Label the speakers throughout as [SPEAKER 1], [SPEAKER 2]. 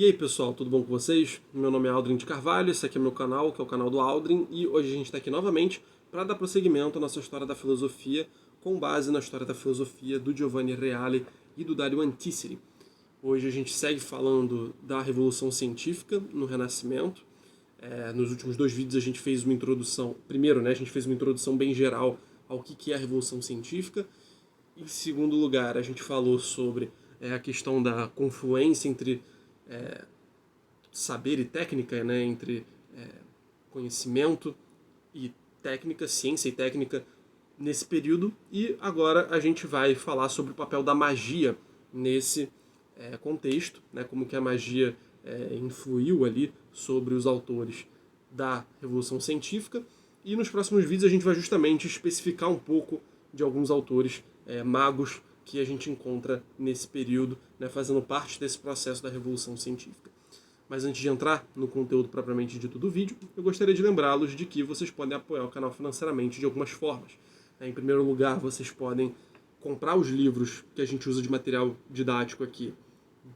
[SPEAKER 1] aí pessoal, tudo bom com vocês? Meu nome é Aldrin de Carvalho, esse aqui é meu canal, que é o canal do Aldrin, e hoje a gente está aqui novamente para dar prosseguimento à nossa história da filosofia, com base na história da filosofia do Giovanni Reale e do Dario Antiseri. Hoje a gente segue falando da Revolução Científica no Renascimento. Nos últimos dois vídeos a gente fez uma introdução, primeiro, a gente fez uma introdução bem geral ao que é a Revolução Científica. Em segundo lugar, a gente falou sobre a questão da confluência entre saber e técnica, né, entre conhecimento e técnica, ciência e técnica nesse período. E agora a gente vai falar sobre o papel da magia nesse contexto, né, como que a magia influiu ali sobre os autores da Revolução Científica. E nos próximos vídeos a gente vai justamente especificar um pouco de alguns autores magos que a gente encontra nesse período, né, fazendo parte desse processo da Revolução Científica. Mas antes de entrar no conteúdo propriamente dito do vídeo, eu gostaria de lembrá-los de que vocês podem apoiar o canal financeiramente de algumas formas. Em primeiro lugar, vocês podem comprar os livros que a gente usa de material didático aqui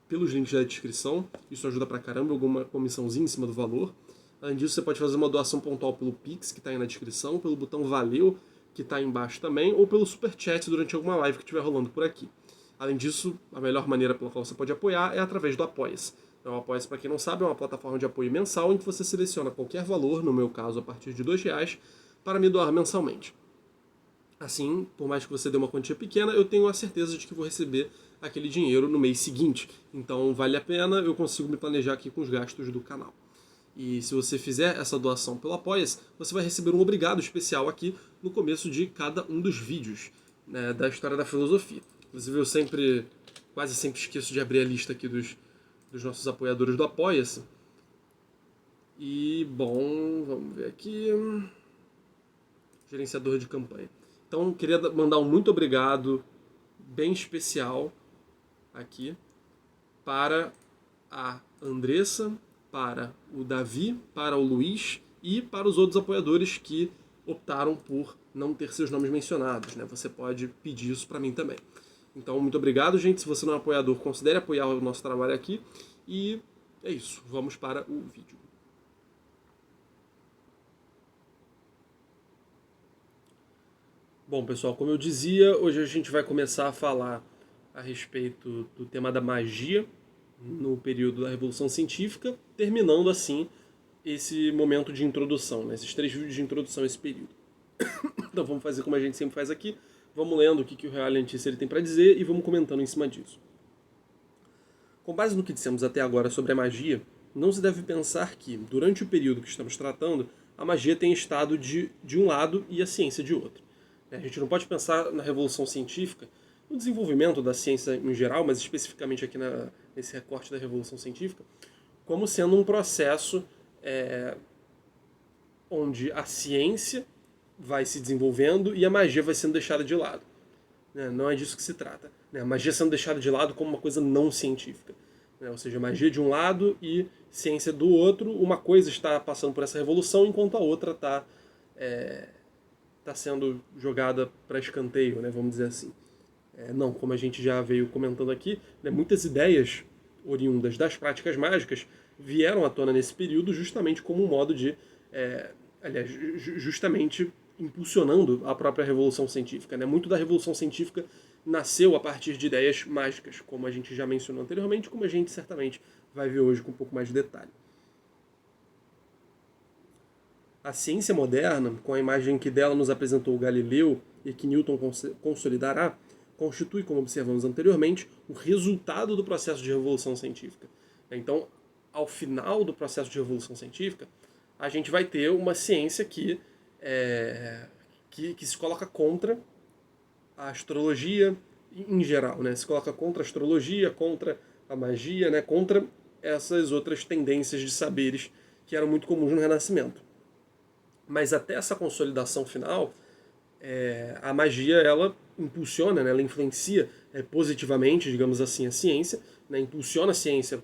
[SPEAKER 1] pelos links da descrição. Isso ajuda pra caramba, alguma comissãozinha em cima do valor. Além disso, você pode fazer uma doação pontual pelo Pix, que está aí na descrição, pelo botão Valeu, que está aí embaixo também, ou pelo Superchat durante alguma live que estiver rolando por aqui. Além disso, a melhor maneira pela qual você pode apoiar é através do Apoia-se. Então, o Apoia-se, para quem não sabe, é uma plataforma de apoio mensal em que você seleciona qualquer valor, no meu caso a partir de R$2, para me doar mensalmente. Assim, por mais que você dê uma quantia pequena, eu tenho a certeza de que vou receber aquele dinheiro no mês seguinte. Então, vale a pena, eu consigo me planejar aqui com os gastos do canal. E se você fizer essa doação pelo Apoia-se, você vai receber um obrigado especial aqui no começo de cada um dos vídeos, né, da história da filosofia. Inclusive, eu quase sempre esqueço de abrir a lista aqui dos nossos apoiadores do Apoia-se. E, bom, vamos ver aqui. Gerenciador de campanha. Então, queria mandar um muito obrigado bem especial aqui para a Andressa, para o Davi, para o Luiz e para os outros apoiadores que optaram por não ter seus nomes mencionados, né? Você pode pedir isso para mim também. Então, muito obrigado, gente. Se você não é apoiador, considere apoiar o nosso trabalho aqui. E é isso. Vamos para o vídeo. Bom, pessoal, como eu dizia, hoje a gente vai começar a falar a respeito do tema da magia no período da Revolução Científica, terminando assim esse momento de introdução, né? Esses 3 vídeos de introdução a esse período. Então vamos fazer como a gente sempre faz aqui, vamos lendo o que o Reale Antiseri tem para dizer e vamos comentando em cima disso. Com base no que dissemos até agora sobre a magia, não se deve pensar que, durante o período que estamos tratando, a magia tem estado de um lado e a ciência de outro. A gente não pode pensar na Revolução Científica, no desenvolvimento da ciência em geral, mas especificamente aqui nesse recorte da Revolução Científica, como sendo um processo onde a ciência vai se desenvolvendo e a magia vai sendo deixada de lado. Não é disso que se trata. A magia sendo deixada de lado como uma coisa não científica. Ou seja, magia de um lado e ciência do outro. Uma coisa está passando por essa revolução enquanto a outra está sendo jogada para escanteio, né, vamos dizer assim. Não, como a gente já veio comentando aqui, né, muitas ideias oriundas das práticas mágicas vieram à tona nesse período justamente como um modo de, justamente impulsionando a própria Revolução Científica. Né? Muito da Revolução Científica nasceu a partir de ideias mágicas, como a gente já mencionou anteriormente, como a gente certamente vai ver hoje com um pouco mais de detalhe. A ciência moderna, com a imagem que dela nos apresentou Galileu e que Newton consolidará, constitui, como observamos anteriormente, o resultado do processo de revolução científica. Então, ao final do processo de revolução científica, a gente vai ter uma ciência que se coloca contra a astrologia em geral, né? Se coloca contra a astrologia, contra a magia, né? Contra essas outras tendências de saberes que eram muito comuns no Renascimento. Mas até essa consolidação final, a magia ela impulsiona, né, ela influencia positivamente, digamos assim, a ciência, né, impulsiona a ciência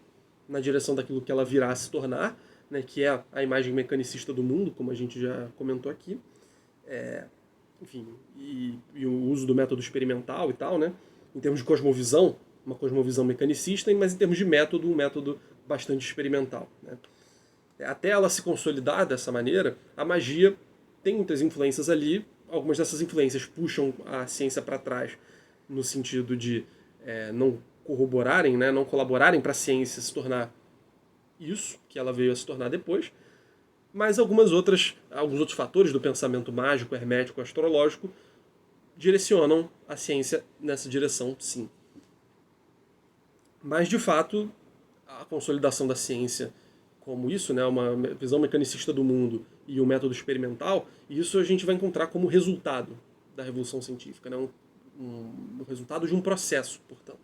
[SPEAKER 1] na direção daquilo que ela virá a se tornar, né, que é a imagem mecanicista do mundo, como a gente já comentou aqui, enfim, e o uso do método experimental e tal, né, em termos de cosmovisão, uma cosmovisão mecanicista, mas em termos de método, um método bastante experimental, né? Até ela se consolidar dessa maneira, a magia tem muitas influências ali. Algumas dessas influências puxam a ciência para trás, no sentido de não corroborarem, né, não colaborarem para a ciência se tornar isso que ela veio a se tornar depois. Mas alguns outros fatores do pensamento mágico, hermético, astrológico direcionam a ciência nessa direção, sim. Mas, de fato, a consolidação da ciência como isso, né, uma visão mecanicista do mundo e o método experimental, isso a gente vai encontrar como resultado da Revolução Científica, né, um resultado de um processo, portanto.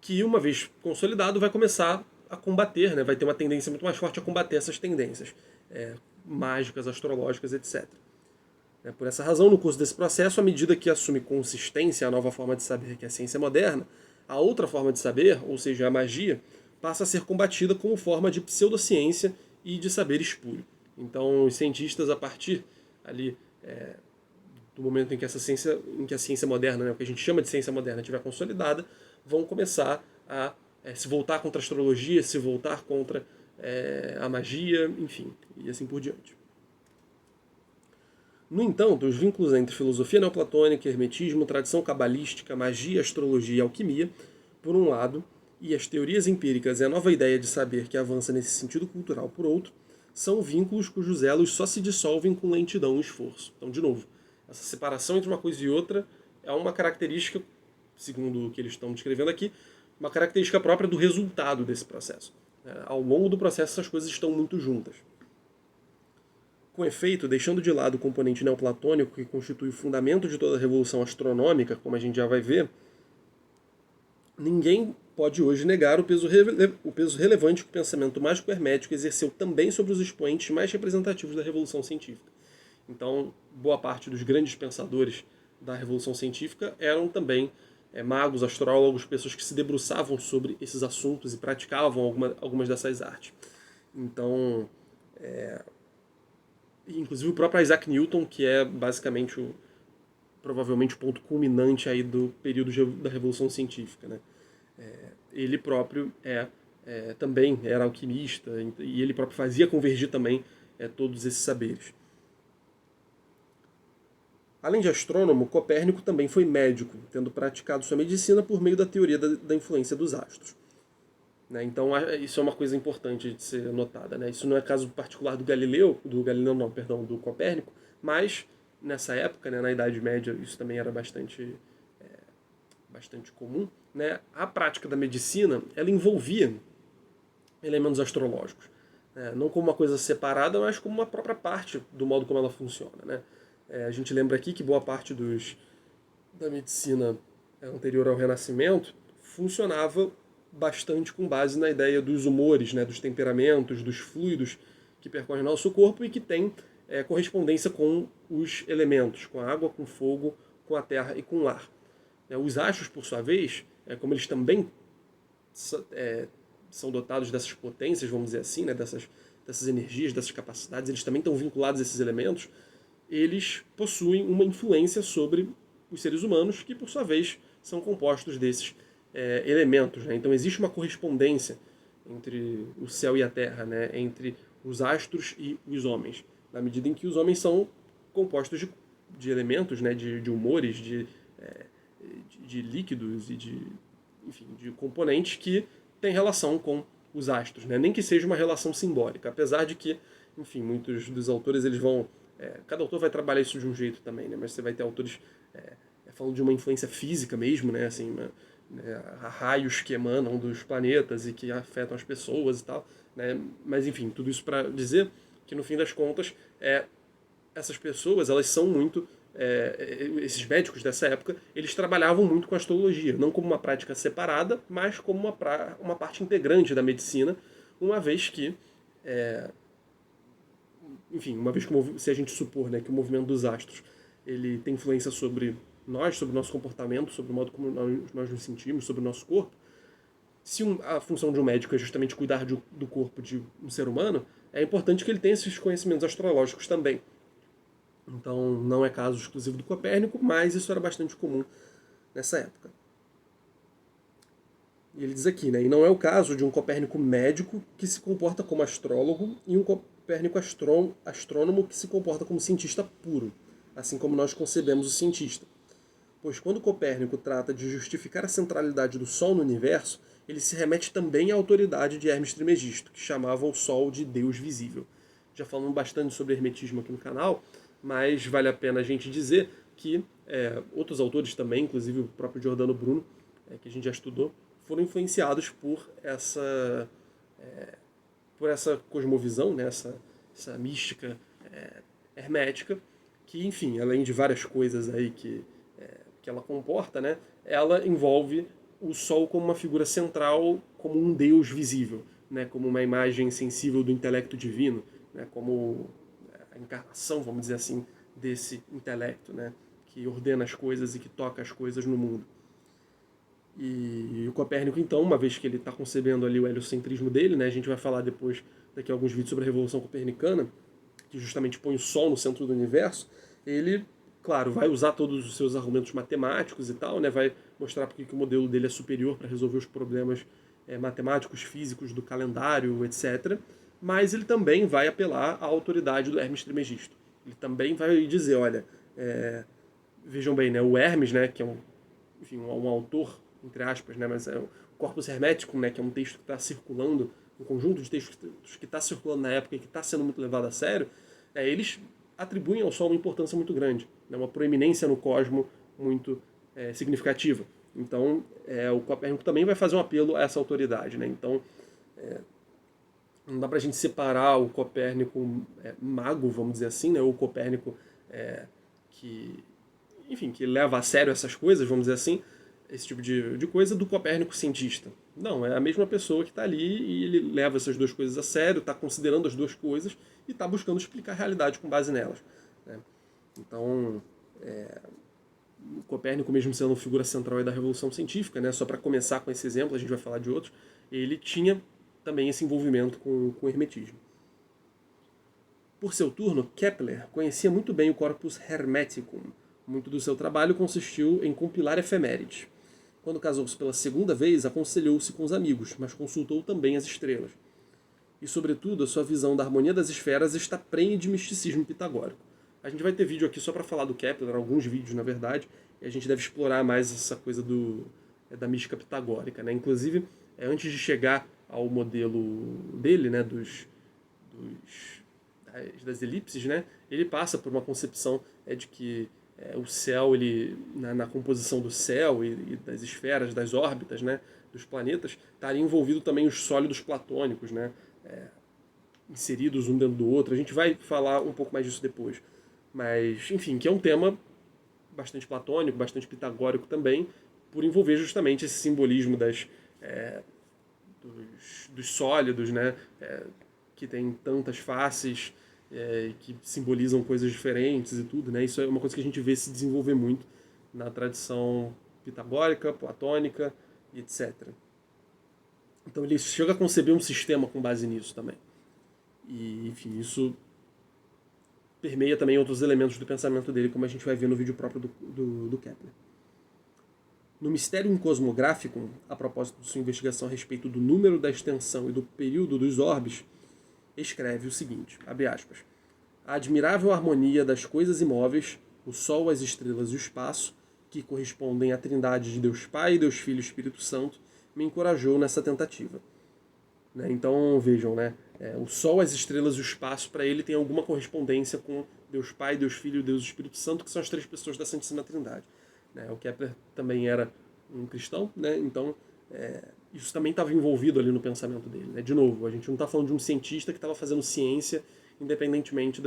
[SPEAKER 1] Que, uma vez consolidado, vai começar a combater, né, vai ter uma tendência muito mais forte a combater essas tendências mágicas, astrológicas, etc. Por essa razão, no curso desse processo, à medida que assume consistência a nova forma de saber que é a ciência moderna, a outra forma de saber, ou seja, a magia, passa a ser combatida como forma de pseudociência e de saber espúrio. Então, os cientistas, a partir ali do momento em que a ciência moderna, né, o que a gente chama de ciência moderna, estiver consolidada, vão começar a se voltar contra a astrologia, se voltar contra a magia, enfim, e assim por diante. No entanto, os vínculos entre filosofia neoplatônica, hermetismo, tradição cabalística, magia, astrologia e alquimia, por um lado, e as teorias empíricas e a nova ideia de saber que avança nesse sentido cultural, por outro, são vínculos cujos elos só se dissolvem com lentidão e esforço. Então, de novo, essa separação entre uma coisa e outra é uma característica, segundo o que eles estão descrevendo aqui, uma característica própria do resultado desse processo. Ao longo do processo, essas coisas estão muito juntas. Com efeito, deixando de lado o componente neoplatônico que constitui o fundamento de toda a revolução astronômica, como a gente já vai ver, ninguém pode hoje negar o peso relevante que o pensamento mágico hermético exerceu também sobre os expoentes mais representativos da Revolução Científica. Então, boa parte dos grandes pensadores da Revolução Científica eram também magos, astrólogos, pessoas que se debruçavam sobre esses assuntos e praticavam algumas dessas artes. Então, inclusive o próprio Isaac Newton, que é basicamente provavelmente o ponto culminante aí do período da Revolução Científica, né? Ele próprio também era alquimista e ele próprio fazia convergir também todos esses saberes. Além de astrônomo, Copérnico também foi médico, tendo praticado sua medicina por meio da teoria da influência dos astros. Então, isso é uma coisa importante de ser notada, né? Isso não é caso particular do Copérnico, mas nessa época, né, na Idade Média, isso também era bastante comum, né? A prática da medicina, ela envolvia elementos astrológicos, né? Não como uma coisa separada, mas como uma própria parte do modo como ela funciona, né? A gente lembra aqui que boa parte da medicina anterior ao Renascimento funcionava bastante com base na ideia dos humores, né, dos temperamentos, dos fluidos que percorrem nosso corpo e que tem correspondência com os elementos, com a água, com o fogo, com a terra e com o ar. Os astros, por sua vez, como eles também são dotados dessas potências, vamos dizer assim, né, dessas energias, dessas capacidades, eles também estão vinculados a esses elementos, eles possuem uma influência sobre os seres humanos, que por sua vez são compostos desses elementos, né? Então existe uma correspondência entre o céu e a terra, né? Entre os astros e os homens, na medida em que os homens são compostos de elementos, né? de humores, de líquidos e de componentes que têm relação com os astros, né? Nem que seja uma relação simbólica, apesar de que, enfim, muitos dos autores eles vão cada autor vai trabalhar isso de um jeito também, né? Mas você vai ter autores falando de uma influência física mesmo, né? Assim, raios que emanam dos planetas e que afetam as pessoas e tal, né? Mas enfim, tudo isso para dizer que no fim das contas essas pessoas, elas são muito esses médicos dessa época, eles trabalhavam muito com astrologia, não como uma prática separada, mas como uma parte integrante da medicina, uma vez que enfim, se a gente supor, né, que o movimento dos astros ele tem influência sobre nós, sobre o nosso comportamento, sobre o modo como nós nos sentimos, sobre o nosso corpo, se a função de um médico é justamente cuidar do corpo de um ser humano, é importante que ele tenha esses conhecimentos astrológicos também. Então, não é caso exclusivo do Copérnico, mas isso era bastante comum nessa época. E ele diz aqui, né, e não é o caso de um Copérnico médico que se comporta como astrólogo e um Copérnico astrônomo que se comporta como cientista puro, assim como nós concebemos o cientista. Pois quando Copérnico trata de justificar a centralidade do Sol no universo, ele se remete também à autoridade de Hermes Trismegisto, que chamava o Sol de Deus visível. Já falamos bastante sobre hermetismo aqui no canal, mas vale a pena a gente dizer que outros autores também, inclusive o próprio Giordano Bruno, que a gente já estudou, foram influenciados por essa cosmovisão, né, essa mística hermética, que, enfim, além de várias coisas aí que ela comporta, né, ela envolve o Sol como uma figura central, como um Deus visível, né, como uma imagem sensível do intelecto divino, né, como a encarnação, vamos dizer assim, desse intelecto, né, que ordena as coisas e que toca as coisas no mundo. E o Copérnico, então, uma vez que ele está concebendo ali o heliocentrismo dele, né, a gente vai falar depois, daqui a alguns vídeos, sobre a Revolução Copernicana, que justamente põe o Sol no centro do universo, ele, claro, vai usar todos os seus argumentos matemáticos e tal, né, vai mostrar porque que o modelo dele é superior para resolver os problemas matemáticos, físicos, do calendário, etc. Mas ele também vai apelar à autoridade do Hermes Trismegisto. Ele também vai dizer, olha, vejam bem, né, o Hermes, né, que é um autor, entre aspas, né, mas é o Corpus Hermeticum, né, que é um texto que está circulando, um conjunto de textos que está circulando na época e que está sendo muito levado a sério, eles atribuem ao Sol uma importância muito grande, né, uma proeminência no cosmo muito significativa. Então, o Copérnico também vai fazer um apelo a essa autoridade. Né? Então, não dá para a gente separar o Copérnico mago, vamos dizer assim, né, ou o Copérnico que, enfim, que leva a sério essas coisas, vamos dizer assim, esse tipo de coisa, do Copérnico cientista. Não, é a mesma pessoa que está ali e ele leva essas duas coisas a sério, está considerando as duas coisas e está buscando explicar a realidade com base nelas. Né? Então, o Copérnico, mesmo sendo figura central da Revolução Científica, né, só para começar com esse exemplo, a gente vai falar de outros, ele tinha também esse envolvimento com o hermetismo. Por seu turno, Kepler conhecia muito bem o Corpus Hermeticum. Muito do seu trabalho consistiu em compilar efemérides. Quando casou-se pela segunda vez, aconselhou-se com os amigos, mas consultou também as estrelas. E, sobretudo, a sua visão da harmonia das esferas está prenhe de misticismo pitagórico. A gente vai ter vídeo aqui só para falar do Kepler, alguns vídeos, na verdade, e a gente deve explorar mais essa coisa da mística pitagórica. Né? Inclusive, antes de chegar ao modelo dele, né, das elipses, né, ele passa por uma concepção de que o céu, ele, na composição do céu e das esferas, das órbitas, né, dos planetas, estaria envolvido também os sólidos platônicos, né, inseridos um dentro do outro. A gente vai falar um pouco mais disso depois. Mas, enfim, que é um tema bastante platônico, bastante pitagórico também, por envolver justamente esse simbolismo dos sólidos, né, que tem tantas faces, que simbolizam coisas diferentes e tudo, né? Isso é uma coisa que a gente vê se desenvolver muito na tradição pitagórica, platônica e etc. Então ele chega a conceber um sistema com base nisso também. E, enfim, isso permeia também outros elementos do pensamento dele, como a gente vai ver no vídeo próprio do Kepler. No Mysterium Cosmographicum, a propósito de sua investigação a respeito do número, da extensão e do período dos orbes, escreve o seguinte, abre aspas, a admirável harmonia das coisas imóveis, o Sol, as estrelas e o espaço, que correspondem à trindade de Deus Pai, Deus Filho e Espírito Santo, me encorajou nessa tentativa. Né? Então, vejam, né? O Sol, as estrelas e o espaço, para ele, tem alguma correspondência com Deus Pai, Deus Filho e Deus Espírito Santo, que são as três pessoas da Santíssima Trindade. Né? O Kepler também era um cristão, né? Então isso também estava envolvido ali no pensamento dele. Né? De novo, a gente não está falando de um cientista que estava fazendo ciência independentemente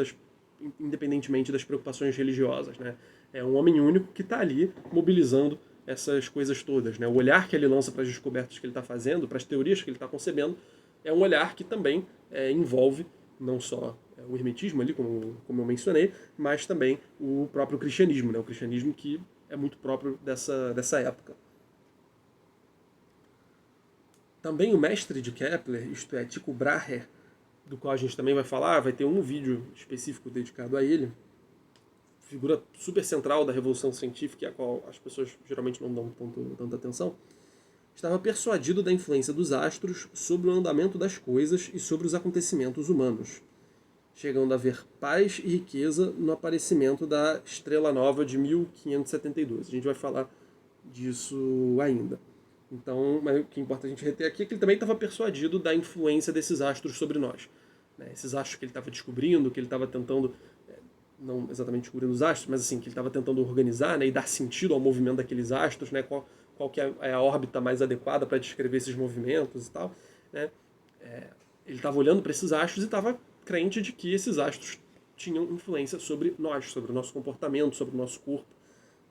[SPEAKER 1] das preocupações religiosas. Né? É um homem único que está ali mobilizando essas coisas todas. Né? O olhar que ele lança para as descobertas que ele está fazendo, para as teorias que ele está concebendo, é um olhar que também envolve não só o hermetismo ali, como eu mencionei, mas também o próprio cristianismo. Né? O cristianismo que é muito próprio dessa época. Também o mestre de Kepler, isto é, Tycho Brahe, do qual a gente também vai falar, vai ter um vídeo específico dedicado a ele, figura super central da Revolução Científica, a qual as pessoas geralmente não dão tanta atenção. estava persuadido da influência dos astros sobre o andamento das coisas e sobre os acontecimentos humanos, chegando a ver paz e riqueza no aparecimento da estrela nova de 1572. A gente vai falar disso ainda. Então, mas o que importa a gente reter aqui é que ele também estava persuadido da influência desses astros sobre nós. Esses astros que ele estava descobrindo, que ele estava tentando, não exatamente descobrindo os astros, mas assim, que ele estava tentando organizar, e dar sentido ao movimento daqueles astros, qual que é a órbita mais adequada para descrever esses movimentos e tal. Ele estava olhando para esses astros e estava crente de que esses astros tinham influência sobre nós, sobre o nosso comportamento, sobre o nosso corpo,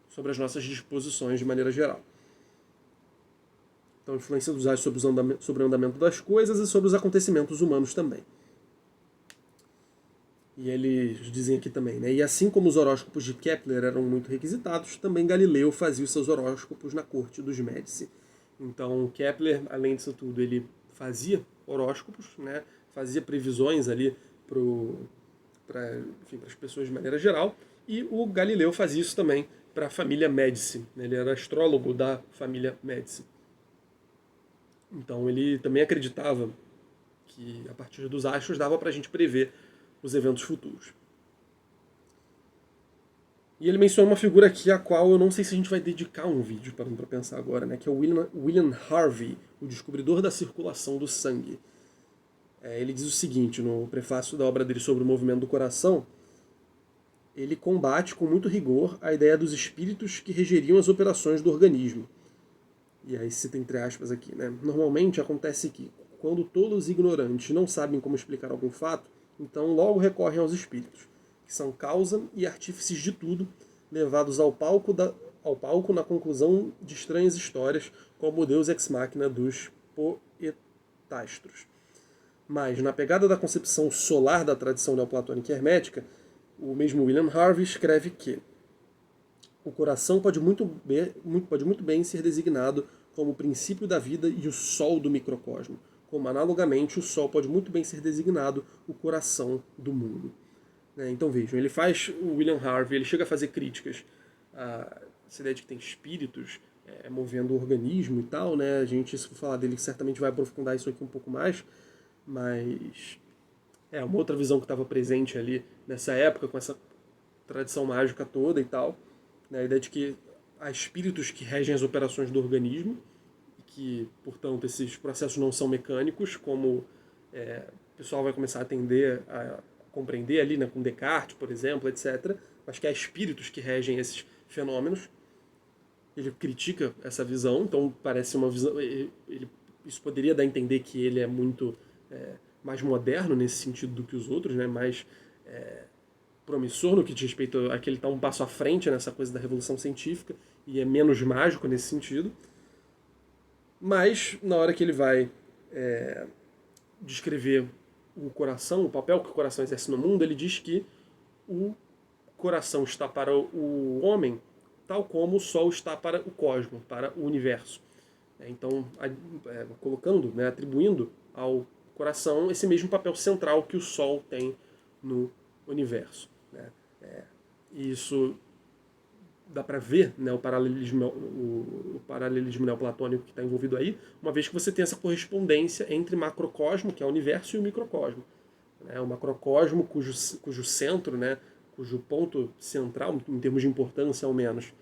[SPEAKER 1] sobre as nossas disposições de maneira geral. Então, a influência dos astros sobre o andamento das coisas e sobre os acontecimentos humanos também. E eles dizem aqui também, E assim como os horóscopos de Kepler eram muito requisitados, também Galileu fazia os seus horóscopos na corte dos Médici. Então, Kepler, além disso tudo, ele fazia horóscopos, fazia previsões ali para as pessoas de maneira geral, e o Galileu fazia isso também para a família Médici. Ele era astrólogo da família Médici. Então ele também acreditava que a partir dos astros dava para a gente prever os eventos futuros. E ele menciona uma figura aqui a qual eu não sei se a gente vai dedicar um vídeo para pensar agora, que é o William Harvey, o descobridor da circulação do sangue. Ele diz o seguinte no prefácio da obra dele sobre o movimento do coração: ele combate com muito rigor a ideia dos espíritos que regeriam as operações do organismo. E aí cita entre aspas aqui, Normalmente acontece que, quando tolos e ignorantes não sabem como explicar algum fato, então logo recorrem aos espíritos, que são causa e artífices de tudo, levados ao palco na conclusão de estranhas histórias, como o Deus ex machina dos poetastros. Mas, na pegada da concepção solar da tradição neoplatônica e hermética, o mesmo William Harvey escreve que o coração pode muito bem ser designado como o princípio da vida e o sol do microcosmo, como analogamente o sol pode muito bem ser designado o coração do mundo. Então vejam, o William Harvey, ele chega a fazer críticas a essa ideia de que tem espíritos movendo o organismo e tal, A gente, se for falar dele, certamente vai aprofundar isso aqui um pouco mais, mas é uma outra visão que estava presente ali nessa época, com essa tradição mágica toda e tal, a ideia de que há espíritos que regem as operações do organismo, e que, portanto, esses processos não são mecânicos, como o pessoal vai começar a tender a compreender ali, com Descartes, por exemplo, etc., mas que há espíritos que regem esses fenômenos. Ele critica essa visão, então parece uma visão... isso poderia dar a entender que ele é muito mais moderno nesse sentido do que os outros, mais promissor no que diz respeito a que ele está um passo à frente nessa coisa da revolução científica e é menos mágico nesse sentido. Mas, na hora que ele vai descrever o coração, o papel que o coração exerce no mundo, ele diz que o coração está para o homem tal como o Sol está para o cosmos, para o universo. Então, colocando, atribuindo ao coração esse mesmo papel central que o Sol tem no universo. E isso dá para ver, o paralelismo neoplatônico que está envolvido aí, uma vez que você tem essa correspondência entre macrocosmo, que é o universo, e o microcosmo. O macrocosmo, cujo centro, cujo ponto central, em termos de importância ao menos,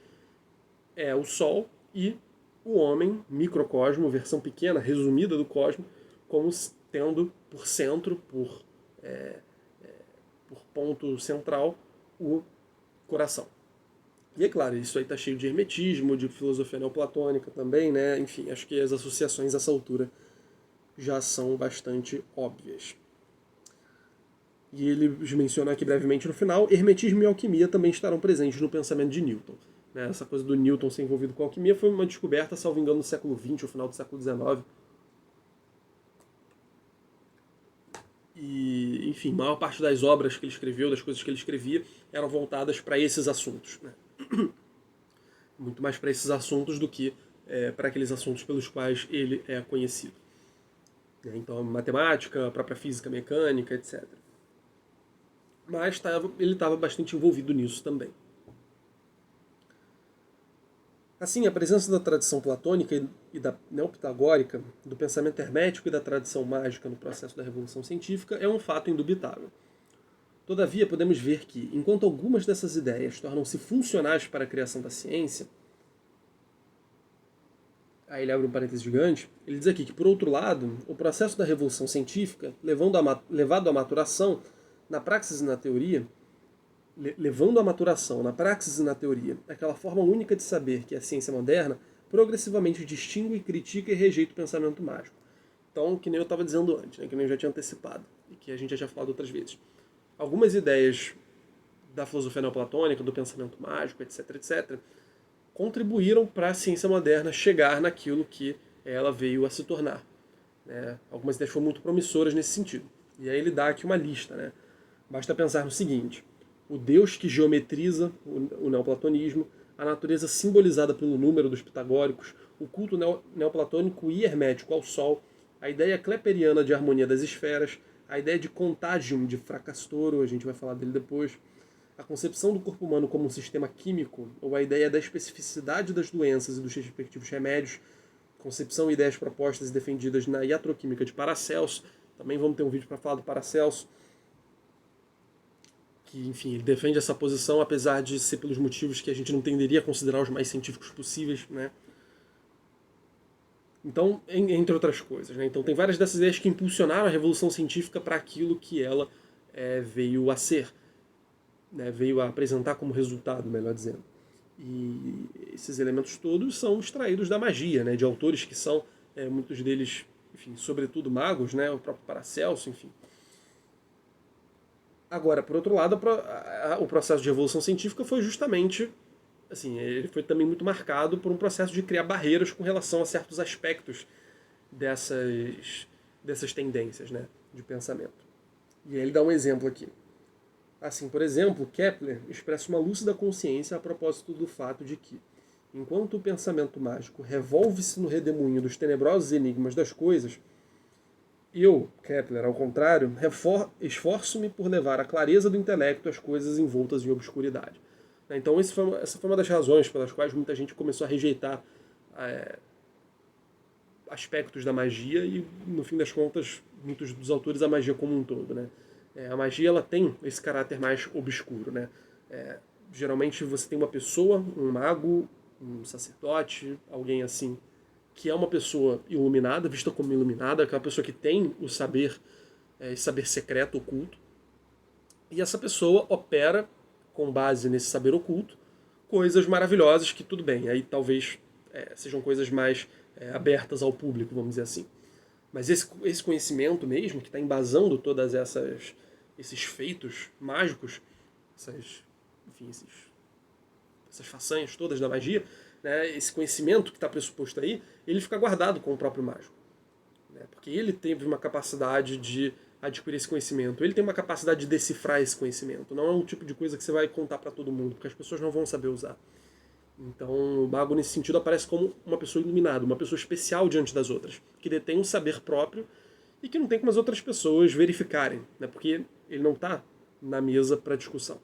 [SPEAKER 1] é o Sol, e o homem, microcosmo, versão pequena, resumida do cosmo, como tendo por centro, por ponto central, o coração. E é claro, isso aí está cheio de hermetismo, de filosofia neoplatônica também, Enfim, acho que as associações a essa altura já são bastante óbvias. E ele menciona aqui brevemente no final: hermetismo e alquimia também estarão presentes no pensamento de Newton. Essa coisa do Newton ser envolvido com a alquimia foi uma descoberta, salvo engano, no século XX, ou final do século XIX. E, enfim, a maior parte das obras que ele escreveu, das coisas que ele escrevia, eram voltadas para esses assuntos. Muito mais para esses assuntos do que para aqueles assuntos pelos quais ele é conhecido. Então, matemática, a própria física mecânica, etc. Mas ele estava bastante envolvido nisso também. Assim, a presença da tradição platônica e da neopitagórica, do pensamento hermético e da tradição mágica no processo da revolução científica é um fato indubitável. Todavia, podemos ver que, enquanto algumas dessas ideias tornam-se funcionais para a criação da ciência, aí ele abre um parênteses gigante, ele diz aqui que, por outro lado, o processo da revolução científica, levado à maturação na praxis e na teoria, levando à maturação na praxis e na teoria aquela forma única de saber que é a ciência moderna, progressivamente distingue, critica e rejeita o pensamento mágico. Então, que nem eu estava dizendo antes, né, que nem eu já tinha antecipado, e que a gente já tinha falado outras vezes. Algumas ideias da filosofia neoplatônica, do pensamento mágico, etc., etc., contribuíram para a ciência moderna chegar naquilo que ela veio a se tornar. Né? Algumas ideias foram muito promissoras nesse sentido. E aí ele dá aqui uma lista. Né? Basta pensar no seguinte: o Deus que geometriza o neoplatonismo, a natureza simbolizada pelo número dos pitagóricos, o culto neoplatônico e hermético ao Sol, a ideia kleperiana de harmonia das esferas, a ideia de contagium de Fracastoro, a gente vai falar dele depois, a concepção do corpo humano como um sistema químico, ou a ideia da especificidade das doenças e dos respectivos remédios, concepção e ideias propostas e defendidas na iatroquímica de Paracelso, também vamos ter um vídeo para falar do Paracelso, que, enfim, ele defende essa posição, apesar de ser pelos motivos que a gente não tenderia a considerar os mais científicos possíveis, né? Então, entre outras coisas, né? Então tem várias dessas ideias que impulsionaram a revolução científica para aquilo que ela veio a ser, né? Veio a apresentar como resultado, melhor dizendo. E esses elementos todos são extraídos da magia, né? De autores que são, muitos deles, enfim, sobretudo magos, né? O próprio Paracelso, enfim. Agora, por outro lado, o processo de revolução científica foi justamente, assim, ele foi também muito marcado por um processo de criar barreiras com relação a certos aspectos dessas tendências, né, de pensamento. E aí ele dá um exemplo aqui. Assim, por exemplo, Kepler expressa uma lúcida consciência a propósito do fato de que, enquanto o pensamento mágico revolve-se no redemoinho dos tenebrosos enigmas das coisas, eu, Kepler, ao contrário, esforço-me por levar a clareza do intelecto às coisas envoltas em obscuridade. Então essa foi uma das razões pelas quais muita gente começou a rejeitar aspectos da magia e, no fim das contas, muitos dos autores, a magia como um todo. Né? A magia ela tem esse caráter mais obscuro. Né? Geralmente você tem uma pessoa, um mago, um sacerdote, alguém assim, que é uma pessoa iluminada, vista como iluminada, aquela pessoa que tem o saber, esse saber secreto, oculto, e essa pessoa opera, com base nesse saber oculto, coisas maravilhosas que, tudo bem, aí talvez sejam coisas mais abertas ao público, vamos dizer assim. Mas esse conhecimento mesmo, que está embasando todas esses feitos mágicos, enfim, essas façanhas todas da magia, né, esse conhecimento que está pressuposto aí, ele fica guardado com o próprio mágico. Né, porque ele teve uma capacidade de adquirir esse conhecimento, ele tem uma capacidade de decifrar esse conhecimento. Não é um tipo de coisa que você vai contar para todo mundo, porque as pessoas não vão saber usar. Então o mago, nesse sentido, aparece como uma pessoa iluminada, uma pessoa especial diante das outras, que detém um saber próprio e que não tem como as outras pessoas verificarem, né, porque ele não está na mesa para discussão.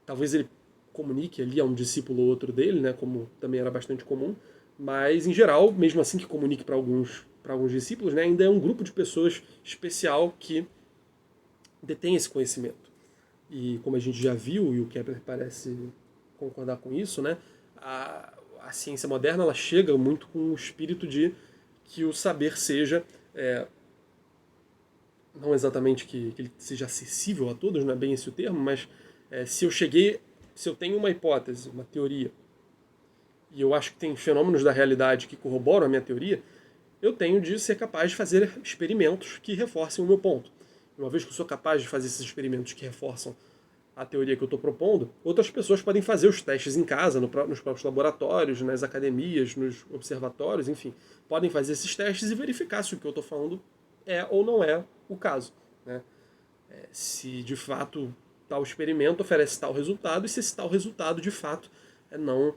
[SPEAKER 1] Talvez ele comunique ali a um discípulo ou outro dele, né, como também era bastante comum, mas em geral, mesmo assim que comunique para alguns discípulos, né, ainda é um grupo de pessoas especial que detém esse conhecimento. E como a gente já viu, e o Kepler parece concordar com isso, né, a ciência moderna ela chega muito com o espírito de que o saber seja, não exatamente que ele seja acessível a todos, não é bem esse o termo, mas se eu tenho uma hipótese, uma teoria, e eu acho que tem fenômenos da realidade que corroboram a minha teoria, eu tenho de ser capaz de fazer experimentos que reforcem o meu ponto. Uma vez que eu sou capaz de fazer esses experimentos que reforçam a teoria que eu estou propondo, outras pessoas podem fazer os testes em casa, nos próprios laboratórios, nas academias, nos observatórios, enfim. Podem fazer esses testes e verificar se o que eu estou falando é ou não é o caso. Né? Se de fato tal experimento oferece tal resultado e se esse tal resultado de fato não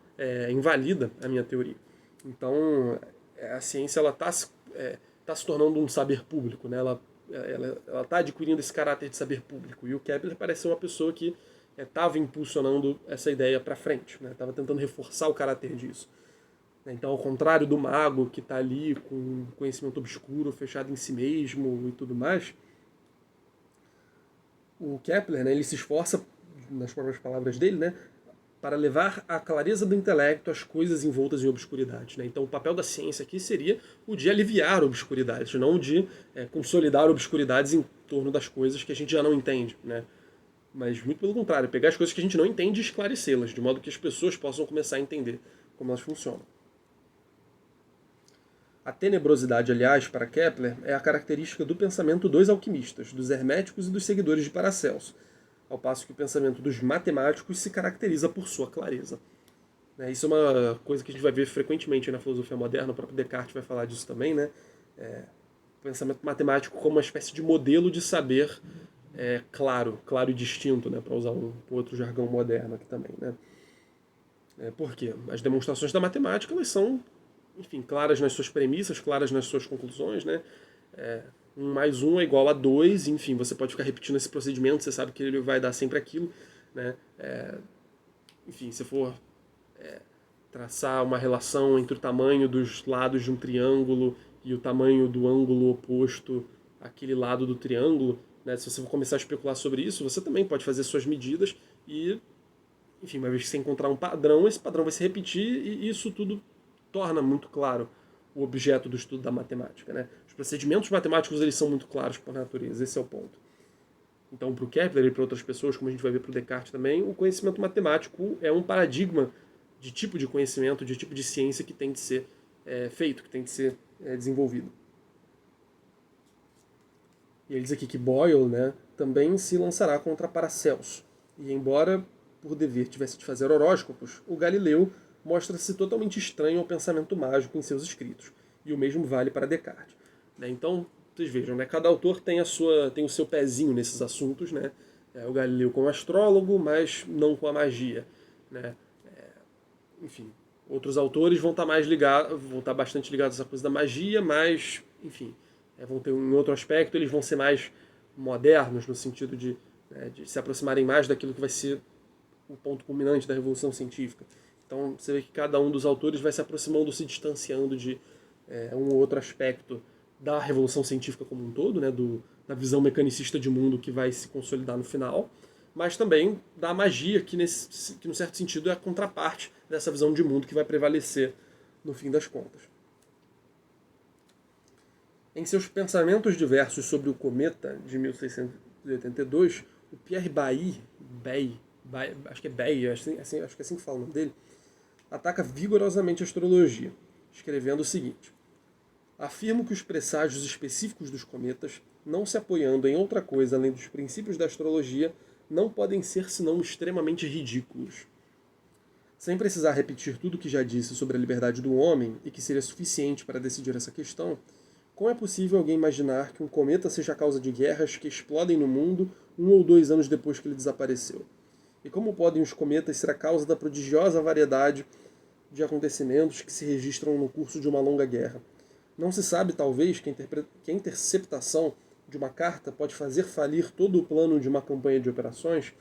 [SPEAKER 1] invalida a minha teoria. Então a ciência ela está se tornando um saber público, né? Ela está adquirindo esse caráter de saber público. E o Kepler parece ser uma pessoa que estava impulsionando essa ideia para frente, estava tentando reforçar o caráter disso. Então, ao contrário do mago que está ali com conhecimento obscuro, fechado em si mesmo e tudo mais, o Kepler, né, ele se esforça, nas próprias palavras dele, né, para levar a clareza do intelecto às coisas envoltas em obscuridade. Né? Então, o papel da ciência aqui seria o de aliviar obscuridades, não o de consolidar obscuridades em torno das coisas que a gente já não entende. Né? Mas, muito pelo contrário, pegar as coisas que a gente não entende e esclarecê-las, de modo que as pessoas possam começar a entender como elas funcionam. A tenebrosidade, aliás, para Kepler, é a característica do pensamento dos alquimistas, dos herméticos e dos seguidores de Paracelso, ao passo que o pensamento dos matemáticos se caracteriza por sua clareza. Isso é uma coisa que a gente vai ver frequentemente na filosofia moderna, o próprio Descartes vai falar disso também, né? O pensamento matemático como uma espécie de modelo de saber claro e distinto, né? Para usar um outro jargão moderno aqui também. Né? Por quê? As demonstrações da matemática elas são, enfim, claras nas suas premissas, claras nas suas conclusões, né? 1 mais 1 é igual a 2, enfim, você pode ficar repetindo esse procedimento, você sabe que ele vai dar sempre aquilo, né? Enfim, se for traçar uma relação entre o tamanho dos lados de um triângulo e o tamanho do ângulo oposto àquele lado do triângulo, né? Se você for começar a especular sobre isso, você também pode fazer suas medidas e, enfim, uma vez que você encontrar um padrão, esse padrão vai se repetir e isso tudo torna muito claro o objeto do estudo da matemática. Né? Os procedimentos matemáticos eles são muito claros por natureza, esse é o ponto. Então, para o Kepler e para outras pessoas, como a gente vai ver para o Descartes também, o conhecimento matemático é um paradigma de tipo de conhecimento, de tipo de ciência que tem de ser feito, que tem de ser desenvolvido. E ele diz aqui que Boyle, né, também se lançará contra Paracelso. E embora, por dever, tivesse de fazer horóscopos, o Galileu mostra-se totalmente estranho ao pensamento mágico em seus escritos. E o mesmo vale para Descartes. Então, vocês vejam, né, cada autor tem o seu pezinho nesses assuntos. Né? O Galileu como astrólogo, mas não com a magia. Né? Enfim, outros autores vão estar bastante ligados a essa coisa da magia, mas, enfim, vão ter um outro aspecto, eles vão ser mais modernos, no sentido de se aproximarem mais daquilo que vai ser o ponto culminante da revolução científica. Então você vê que cada um dos autores vai se aproximando, se distanciando de um ou outro aspecto da revolução científica como um todo, né, da visão mecanicista de mundo que vai se consolidar no final, mas também da magia, que no certo sentido é a contraparte dessa visão de mundo que vai prevalecer no fim das contas. Em seus pensamentos diversos sobre o cometa de 1682, o Pierre Bailly, acho que é Bailly, acho que é assim que fala o nome dele, ataca vigorosamente a astrologia, escrevendo o seguinte: afirmo que os presságios específicos dos cometas, não se apoiando em outra coisa além dos princípios da astrologia, não podem ser senão extremamente ridículos. Sem precisar repetir tudo o que já disse sobre a liberdade do homem, e que seria suficiente para decidir essa questão, como é possível alguém imaginar que um cometa seja a causa de guerras que explodem no mundo 1 ou 2 anos depois que ele desapareceu? E como podem os cometas ser a causa da prodigiosa variedade de acontecimentos que se registram no curso de uma longa guerra? Não se sabe, talvez, que a interceptação de uma carta pode fazer falir todo o plano de uma campanha de operações,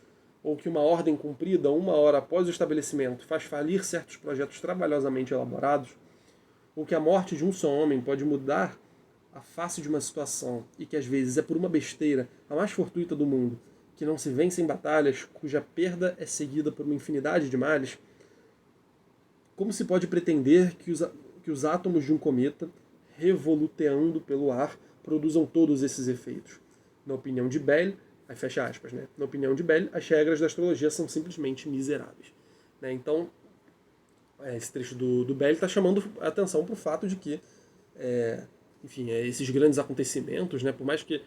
[SPEAKER 1] ou que uma ordem cumprida 1 hora após o estabelecimento faz falir certos projetos trabalhosamente elaborados, ou que a morte de um só homem pode mudar a face de uma situação, e que às vezes é por uma besteira, a mais fortuita do mundo, que não se vence em batalhas, cuja perda é seguida por uma infinidade de males, como se pode pretender que os átomos de um cometa, revoluteando pelo ar, produzam todos esses efeitos? Na opinião de Bell, aí fecha aspas, né? Na opinião de Bell, as regras da astrologia são simplesmente miseráveis. Né? Então, esse trecho do Bell está chamando a atenção para o fato de que, enfim, esses grandes acontecimentos, né? Por mais que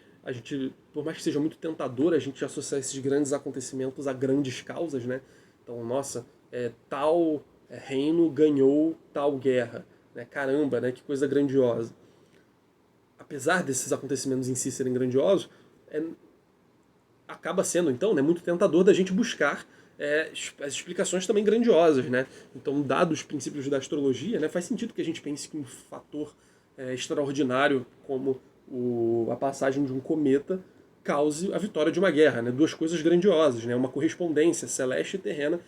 [SPEAKER 1] seja muito tentador a gente associar esses grandes acontecimentos a grandes causas, né? Então, nossa, tal reino ganhou tal guerra, né? Caramba, né? Que coisa grandiosa. Apesar desses acontecimentos em si serem grandiosos, acaba sendo, então, né, muito tentador da gente buscar as explicações também grandiosas. Né? Então, dados os princípios da astrologia, né, faz sentido que a gente pense que um fator extraordinário como a passagem de um cometa cause a vitória de uma guerra. Né? Duas coisas grandiosas, né? Uma correspondência celeste e terrena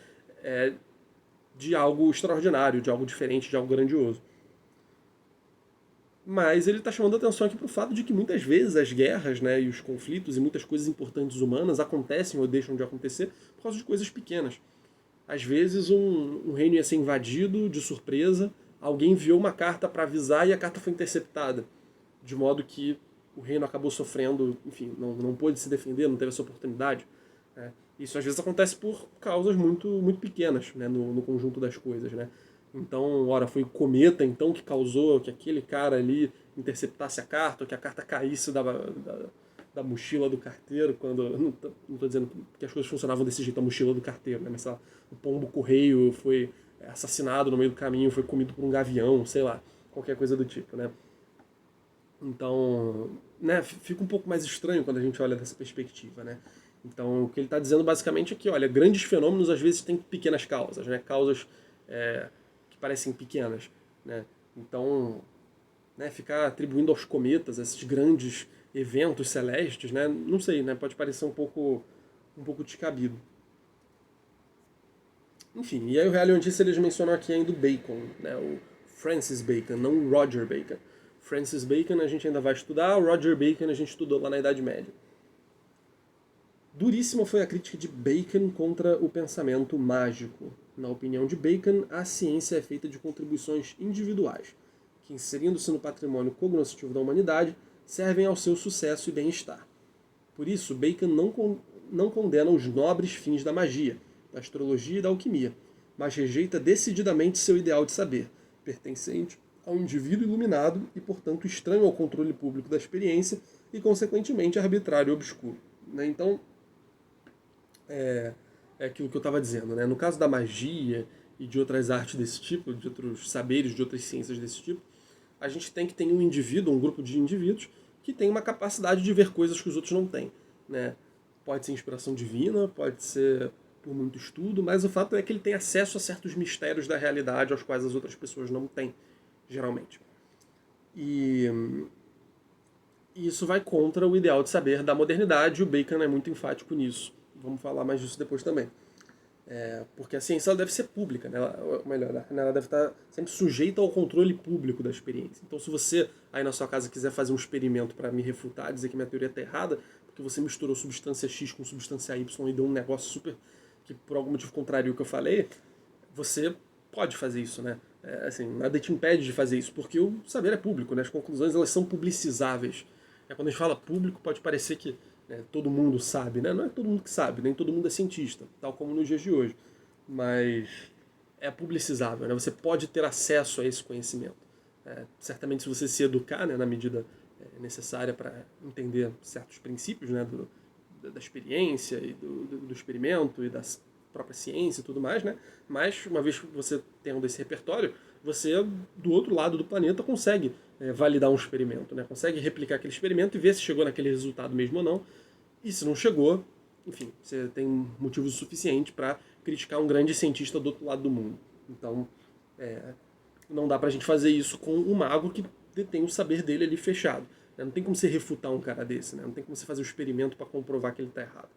[SPEAKER 1] de algo extraordinário, de algo diferente, de algo grandioso. Mas ele está chamando a atenção aqui para o fato de que muitas vezes as guerras, né, e os conflitos e muitas coisas importantes humanas acontecem ou deixam de acontecer por causa de coisas pequenas. Às vezes um reino ia ser invadido de surpresa, alguém enviou uma carta para avisar e a carta foi interceptada, de modo que o reino acabou sofrendo, enfim, não pôde se defender, não teve essa oportunidade. Né? Isso às vezes acontece por causas muito pequenas, né, no conjunto das coisas. Né? Então, ora, foi o cometa então que causou que aquele cara ali interceptasse a carta, ou que a carta caísse da mochila do carteiro, quando. Não estou dizendo que as coisas funcionavam desse jeito, a mochila do carteiro, né? Mas sei lá, o pombo correio foi assassinado no meio do caminho, foi comido por um gavião, sei lá, qualquer coisa do tipo, né? Então, né, fica um pouco mais estranho quando a gente olha dessa perspectiva, né? Então, o que ele está dizendo basicamente é que, olha, grandes fenômenos às vezes têm pequenas causas, né? Causas que parecem pequenas, né? Então, né, ficar atribuindo aos cometas esses grandes eventos celestes, né? Não sei, né? Pode parecer um pouco descabido. Enfim, e aí o Real e o Notícia eles mencionam aqui ainda o Bacon, né? O Francis Bacon, não o Roger Bacon. Francis Bacon a gente ainda vai estudar, o Roger Bacon a gente estudou lá na Idade Média. Duríssima foi a crítica de Bacon contra o pensamento mágico. Na opinião de Bacon, a ciência é feita de contribuições individuais, que, inserindo-se no patrimônio cognoscitivo da humanidade, servem ao seu sucesso e bem-estar. Por isso, Bacon não condena os nobres fins da magia, da astrologia e da alquimia, mas rejeita decididamente seu ideal de saber, pertencente ao indivíduo iluminado e, portanto, estranho ao controle público da experiência e, consequentemente, arbitrário e obscuro. Então, é aquilo que eu estava dizendo. Né? No caso da magia e de outras artes desse tipo, de outros saberes, de outras ciências desse tipo, a gente tem que ter um indivíduo, um grupo de indivíduos, que tem uma capacidade de ver coisas que os outros não têm. Né? Pode ser inspiração divina, pode ser por muito estudo, mas o fato é que ele tem acesso a certos mistérios da realidade aos quais as outras pessoas não têm, geralmente. E isso vai contra o ideal de saber da modernidade, e o Bacon é muito enfático nisso. Vamos falar mais disso depois também. Porque a ciência ela deve ser pública, né? Ou melhor, né? Ela deve estar sempre sujeita ao controle público da experiência. Então, se você aí na sua casa quiser fazer um experimento para me refutar, dizer que minha teoria está errada, porque você misturou substância X com substância Y e deu um negócio super que por algum motivo contrário ao que eu falei, você pode fazer isso, né? Assim, nada te impede de fazer isso, porque o saber é público, né? As conclusões elas são publicizáveis. Quando a gente fala público, pode parecer que todo mundo sabe, né? Não é todo mundo que sabe, nem todo mundo é cientista, tal como nos dias de hoje. Mas é publicizável, né? Você pode ter acesso a esse conhecimento. Certamente, se você se educar, né, na medida necessária para entender certos princípios, né, da experiência e do experimento e da própria ciência e tudo mais, né? Mas, uma vez que você tendo esse repertório, você, do outro lado do planeta, consegue validar um experimento, né? Consegue replicar aquele experimento e ver se chegou naquele resultado mesmo ou não. E se não chegou, enfim, você tem motivos suficientes para criticar um grande cientista do outro lado do mundo. Então, não dá pra gente fazer isso com um mago que detém o saber dele ali fechado. Não tem como você refutar um cara desse, né? Não tem como você fazer um experimento para comprovar que ele está errado.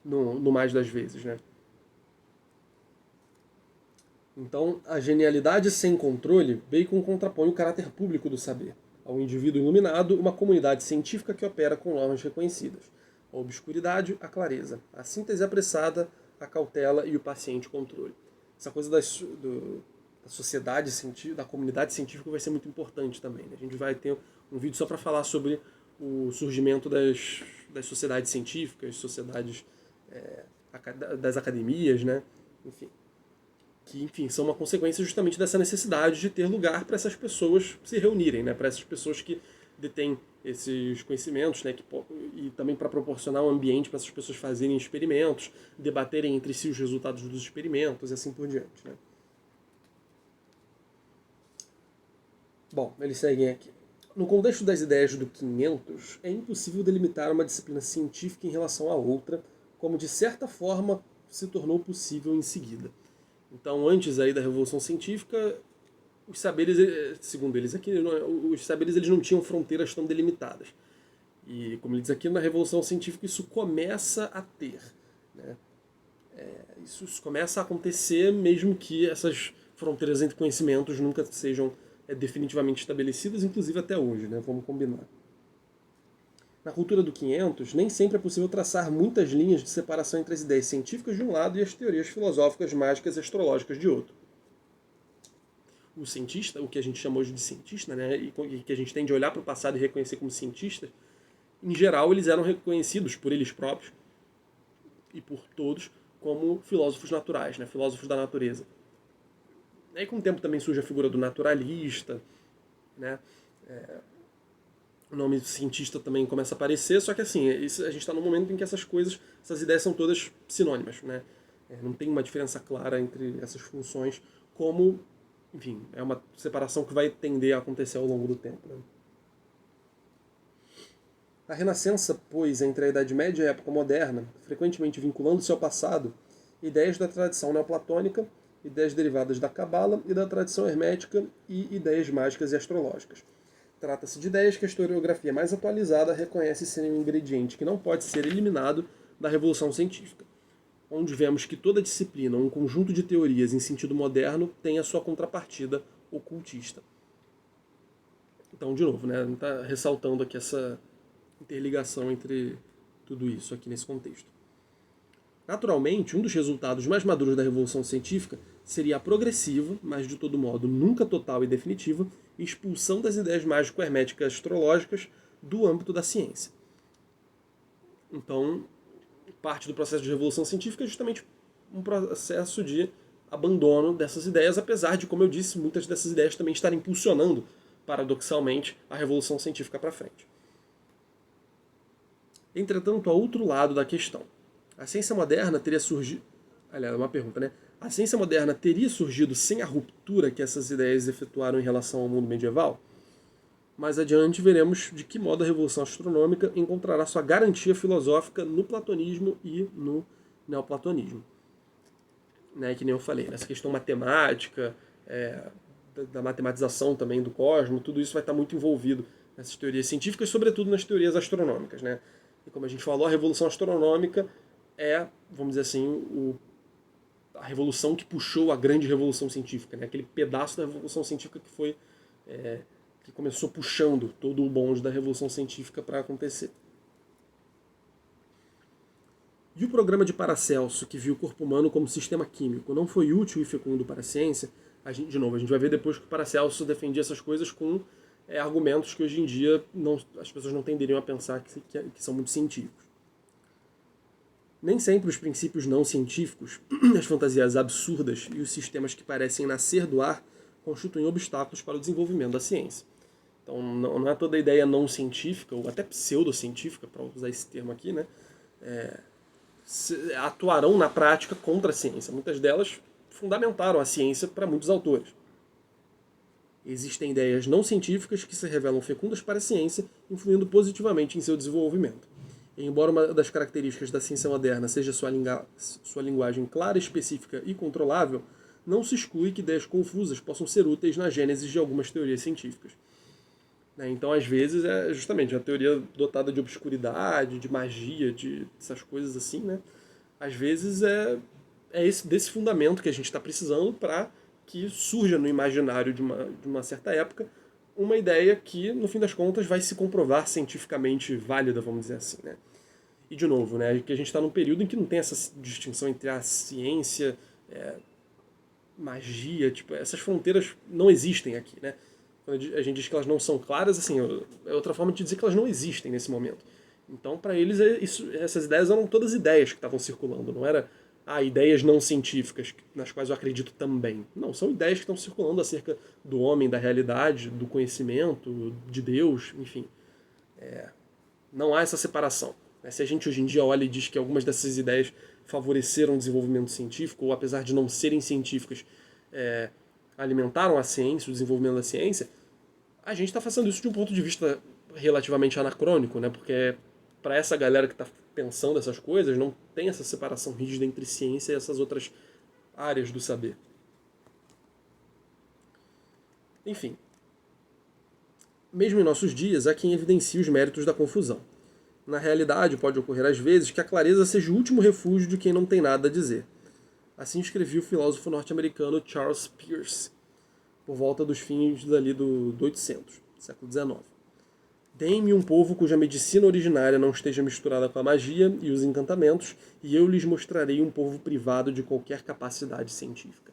[SPEAKER 1] No mais das vezes, né? Então, a genialidade sem controle, Bacon contrapõe o caráter público do saber. Ao indivíduo iluminado, uma comunidade científica que opera com normas reconhecidas. A obscuridade, a clareza. A síntese apressada, a cautela e o paciente controle. Essa coisa da sociedade científica, da comunidade científica vai ser muito importante também. Né? A gente vai ter um vídeo só para falar sobre o surgimento das sociedades científicas, sociedades das academias, né? Enfim. Que, enfim, são uma consequência justamente dessa necessidade de ter lugar para essas pessoas se reunirem, né? Para essas pessoas que detêm esses conhecimentos, né? E também para proporcionar um ambiente para essas pessoas fazerem experimentos, debaterem entre si os resultados dos experimentos e assim por diante, né? Bom, eles seguem aqui. No contexto das ideias do 500, é impossível delimitar uma disciplina científica em relação a outra, como de certa forma se tornou possível em seguida. Então, antes aí da Revolução Científica, os saberes, segundo eles aqui, os saberes eles não tinham fronteiras tão delimitadas. E, como ele diz aqui, na Revolução Científica isso começa a ter. Né? Isso começa a acontecer mesmo que essas fronteiras entre conhecimentos nunca sejam definitivamente estabelecidas, inclusive até hoje, né? Vamos combinar. Na cultura do 500, nem sempre é possível traçar muitas linhas de separação entre as ideias científicas de um lado e as teorias filosóficas, mágicas e astrológicas de outro. O cientista, o que a gente chama hoje de cientista, né, e que a gente tem de olhar para o passado e reconhecer como cientistas, em geral eles eram reconhecidos por eles próprios e por todos como filósofos naturais, né, filósofos da natureza. Aí com o tempo também surge a figura do naturalista, né, o nome cientista também começa a aparecer, só que assim, a gente está num momento em que essas coisas, essas ideias são todas sinônimas, né? Não tem uma diferença clara entre essas funções, como, enfim, é uma separação que vai tender a acontecer ao longo do tempo, né? A Renascença pôs entre a Idade Média e a época moderna, frequentemente vinculando-se ao passado, ideias da tradição neoplatônica, ideias derivadas da Cabala e da tradição hermética e ideias mágicas e astrológicas. Trata-se de ideias que a historiografia mais atualizada reconhece serem um ingrediente que não pode ser eliminado da revolução científica, onde vemos que toda disciplina, um conjunto de teorias em sentido moderno, tem a sua contrapartida ocultista. Então, de novo, né, está ressaltando aqui essa interligação entre tudo isso aqui nesse contexto. Naturalmente, um dos resultados mais maduros da Revolução Científica seria a progressiva, mas de todo modo nunca total e definitiva, expulsão das ideias mágico-herméticas astrológicas do âmbito da ciência. Então, parte do processo de Revolução Científica é justamente um processo de abandono dessas ideias, apesar de, como eu disse, muitas dessas ideias também estarem impulsionando, paradoxalmente, a Revolução Científica para frente. Entretanto, há outro lado da questão. A ciência moderna teria surgido... Aliás, é uma pergunta, né? A ciência moderna teria surgido sem a ruptura que essas ideias efetuaram em relação ao mundo medieval? Mais adiante veremos de que modo a revolução astronômica encontrará sua garantia filosófica no platonismo e no neoplatonismo. Né, que nem eu falei, nessa questão matemática, da matematização também do cosmos, tudo isso vai estar muito envolvido nessas teorias científicas, sobretudo nas teorias astronômicas. Né? E como a gente falou, a revolução astronômica é, vamos dizer assim, a revolução que puxou a grande revolução científica, né? Aquele pedaço da revolução científica que foi que começou puxando todo o bonde da revolução científica para acontecer. E o programa de Paracelso, que viu o corpo humano como sistema químico, não foi útil e fecundo para a ciência? A gente vai ver depois que o Paracelso defendia essas coisas com argumentos que hoje em dia as pessoas não tenderiam a pensar que são muito científicos. Nem sempre os princípios não científicos, as fantasias absurdas e os sistemas que parecem nascer do ar constituem obstáculos para o desenvolvimento da ciência. Então não é toda ideia não científica, ou até pseudocientífica, para usar esse termo aqui, né, atuarão na prática contra a ciência. Muitas delas fundamentaram a ciência para muitos autores. Existem ideias não científicas que se revelam fecundas para a ciência, influindo positivamente em seu desenvolvimento. Embora uma das características da ciência moderna seja sua linguagem clara, específica e controlável, não se exclui que ideias confusas possam ser úteis na gênese de algumas teorias científicas. Então, às vezes, é justamente a teoria dotada de obscuridade, de magia, de essas coisas assim, né? Às vezes é desse fundamento que a gente está precisando para que surja no imaginário de uma certa época uma ideia que, no fim das contas, vai se comprovar cientificamente válida, vamos dizer assim, né? E, de novo, né, que a gente está num período em que não tem essa distinção entre a ciência, magia, tipo, essas fronteiras não existem aqui, né? Quando a gente diz que elas não são claras, assim, é outra forma de dizer que elas não existem nesse momento. Então, para eles, essas ideias eram todas ideias que estavam circulando, não era ideias não científicas, nas quais eu acredito também. Não, são ideias que estão circulando acerca do homem, da realidade, do conhecimento, de Deus, enfim. Não há essa separação. Se a gente hoje em dia olha e diz que algumas dessas ideias favoreceram o desenvolvimento científico, ou apesar de não serem científicas, alimentaram a ciência, o desenvolvimento da ciência, a gente está fazendo isso de um ponto de vista relativamente anacrônico, né? Porque para essa galera que está pensando essas coisas, não tem essa separação rígida entre ciência e essas outras áreas do saber. Enfim, mesmo em nossos dias, há quem evidencie os méritos da confusão. Na realidade, pode ocorrer às vezes que a clareza seja o último refúgio de quem não tem nada a dizer. Assim escrevia o filósofo norte-americano Charles Peirce, por volta dos fins do 800, século XIX. Deem-me um povo cuja medicina originária não esteja misturada com a magia e os encantamentos, e eu lhes mostrarei um povo privado de qualquer capacidade científica.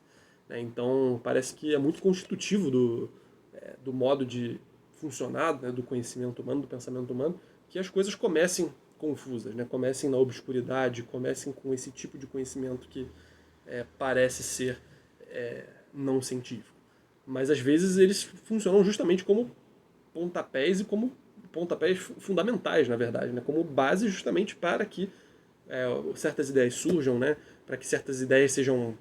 [SPEAKER 1] Então, parece que é muito constitutivo do modo de funcionar, né, do conhecimento humano, do pensamento humano, que as coisas comecem confusas, né, comecem na obscuridade, comecem com esse tipo de conhecimento que parece ser não científico. Mas às vezes eles funcionam justamente como pontapés e como pontapés fundamentais, na verdade, né? Como base justamente para que certas ideias surjam, né? Para que certas ideias sejam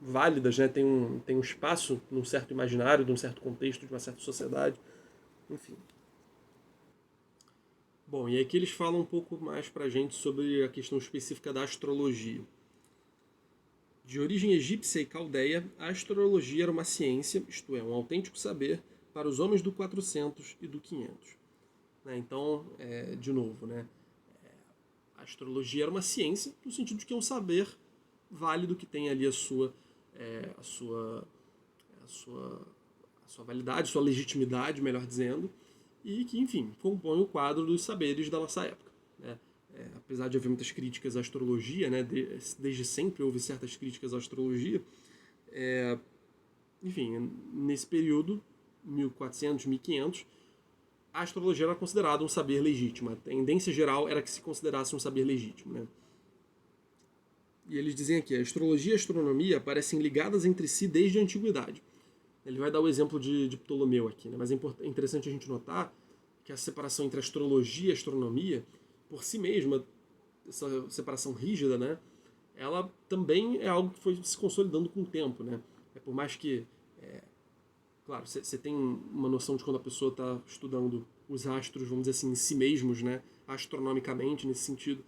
[SPEAKER 1] válidas, né? Tem um espaço num certo imaginário, de um certo contexto, de uma certa sociedade, enfim. Bom, e aqui eles falam um pouco mais para a gente sobre a questão específica da astrologia. De origem egípcia e caldeia, a astrologia era uma ciência, isto é, um autêntico saber, para os homens do 400 e do 500. Então, de novo, né, a astrologia era uma ciência no sentido de que é um saber válido que tem ali a sua, a sua, a sua validade, sua legitimidade, melhor dizendo, e que, enfim, compõe o quadro dos saberes da nossa época. Né? Apesar de haver muitas críticas à astrologia, né, desde sempre houve certas críticas à astrologia, enfim, nesse período, 1400, 1500, a astrologia era considerada um saber legítimo. A tendência geral era que se considerasse um saber legítimo. Né? E eles dizem aqui, a astrologia e a astronomia parecem ligadas entre si desde a antiguidade. Ele vai dar o exemplo de Ptolomeu aqui, né? Mas é interessante a gente notar que a separação entre astrologia e astronomia, por si mesma, essa separação rígida, né? Ela também é algo que foi se consolidando com o tempo, né? Por mais que, claro, você tem uma noção de quando a pessoa está estudando os astros, vamos dizer assim, em si mesmos, né? Astronomicamente, nesse sentido,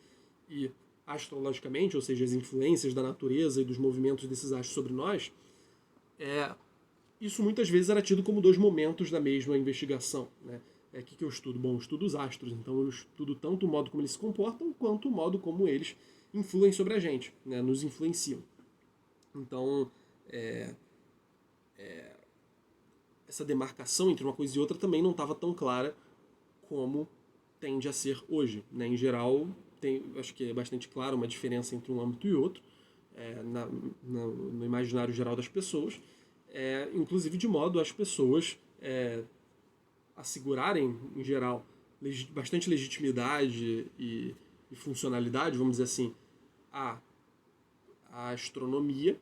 [SPEAKER 1] e astrologicamente, ou seja, as influências da natureza e dos movimentos desses astros sobre nós, isso muitas vezes era tido como dois momentos da mesma investigação. Né? O que eu estudo? Bom, eu estudo os astros, então eu estudo tanto o modo como eles se comportam, quanto o modo como eles influem sobre a gente, né? Nos influenciam. Então, essa demarcação entre uma coisa e outra também não estava tão clara como tende a ser hoje. Né? Em geral, acho que é bastante claro uma diferença entre um âmbito e outro, no imaginário geral das pessoas, inclusive de modo as pessoas assegurarem, em geral, bastante legitimidade e funcionalidade, vamos dizer assim, à astronomia.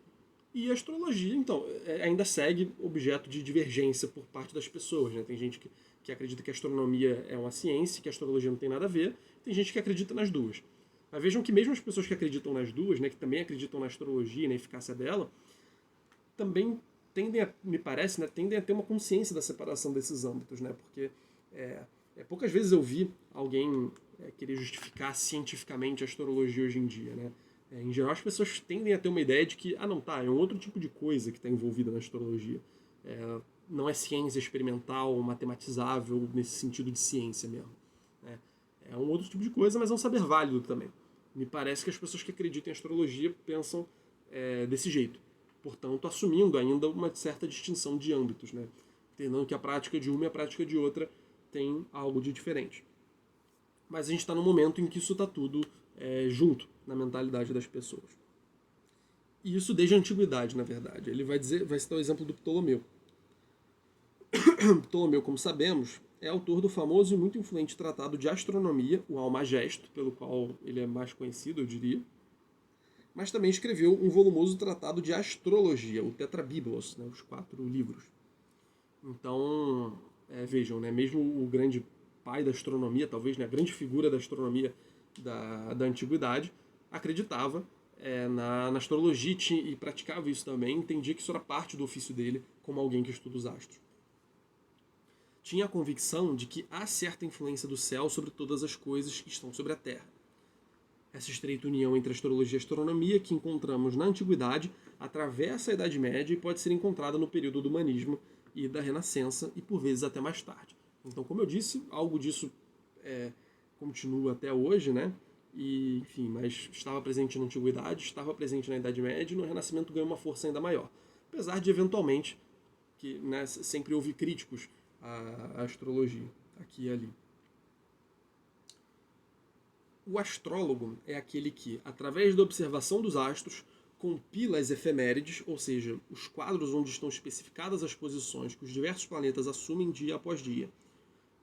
[SPEAKER 1] E a astrologia, então, ainda segue objeto de divergência por parte das pessoas. Né? Tem gente que acredita que a astronomia é uma ciência, que a astrologia não tem nada a ver. Tem gente que acredita nas duas. Mas vejam que mesmo as pessoas que acreditam nas duas, né, que também acreditam na astrologia e na eficácia dela, também tendem a, me parece, né, tendem a ter uma consciência da separação desses âmbitos. Né? Porque poucas vezes eu vi alguém querer justificar cientificamente a astrologia hoje em dia. Né? Em geral, as pessoas tendem a ter uma ideia de que, é um outro tipo de coisa que está envolvida na astrologia. Não é ciência experimental, matematizável, nesse sentido de ciência mesmo. É um outro tipo de coisa, mas é um saber válido também. Me parece que as pessoas que acreditam em astrologia pensam desse jeito. Portanto, assumindo ainda uma certa distinção de âmbitos, né? Entendendo que a prática de uma e a prática de outra tem algo de diferente. Mas a gente está num momento em que isso está tudo junto na mentalidade das pessoas. E isso desde a antiguidade, na verdade. Ele vai citar o exemplo do Ptolomeu. Ptolomeu, como sabemos, é autor do famoso e muito influente tratado de astronomia, o Almagesto, pelo qual ele é mais conhecido, eu diria. Mas também escreveu um volumoso tratado de astrologia, o Tetrabiblos, né, os 4 livros. Então, vejam, né, mesmo o grande pai da astronomia, talvez, né, a grande figura da astronomia da antiguidade, acreditava na astrologia e praticava isso também, entendia que isso era parte do ofício dele como alguém que estuda os astros. Tinha a convicção de que há certa influência do céu sobre todas as coisas que estão sobre a Terra. Essa estreita união entre astrologia e astronomia que encontramos na antiguidade atravessa a Idade Média e pode ser encontrada no período do humanismo e da Renascença e por vezes até mais tarde. Então, como eu disse, algo disso continua até hoje, né? E, enfim, mas estava presente na Antiguidade, estava presente na Idade Média e no Renascimento ganhou uma força ainda maior. Apesar de, eventualmente, que né, sempre houve críticos à astrologia, aqui e ali. O astrólogo é aquele que, através da observação dos astros, compila as efemérides, ou seja, os quadros onde estão especificadas as posições que os diversos planetas assumem dia após dia.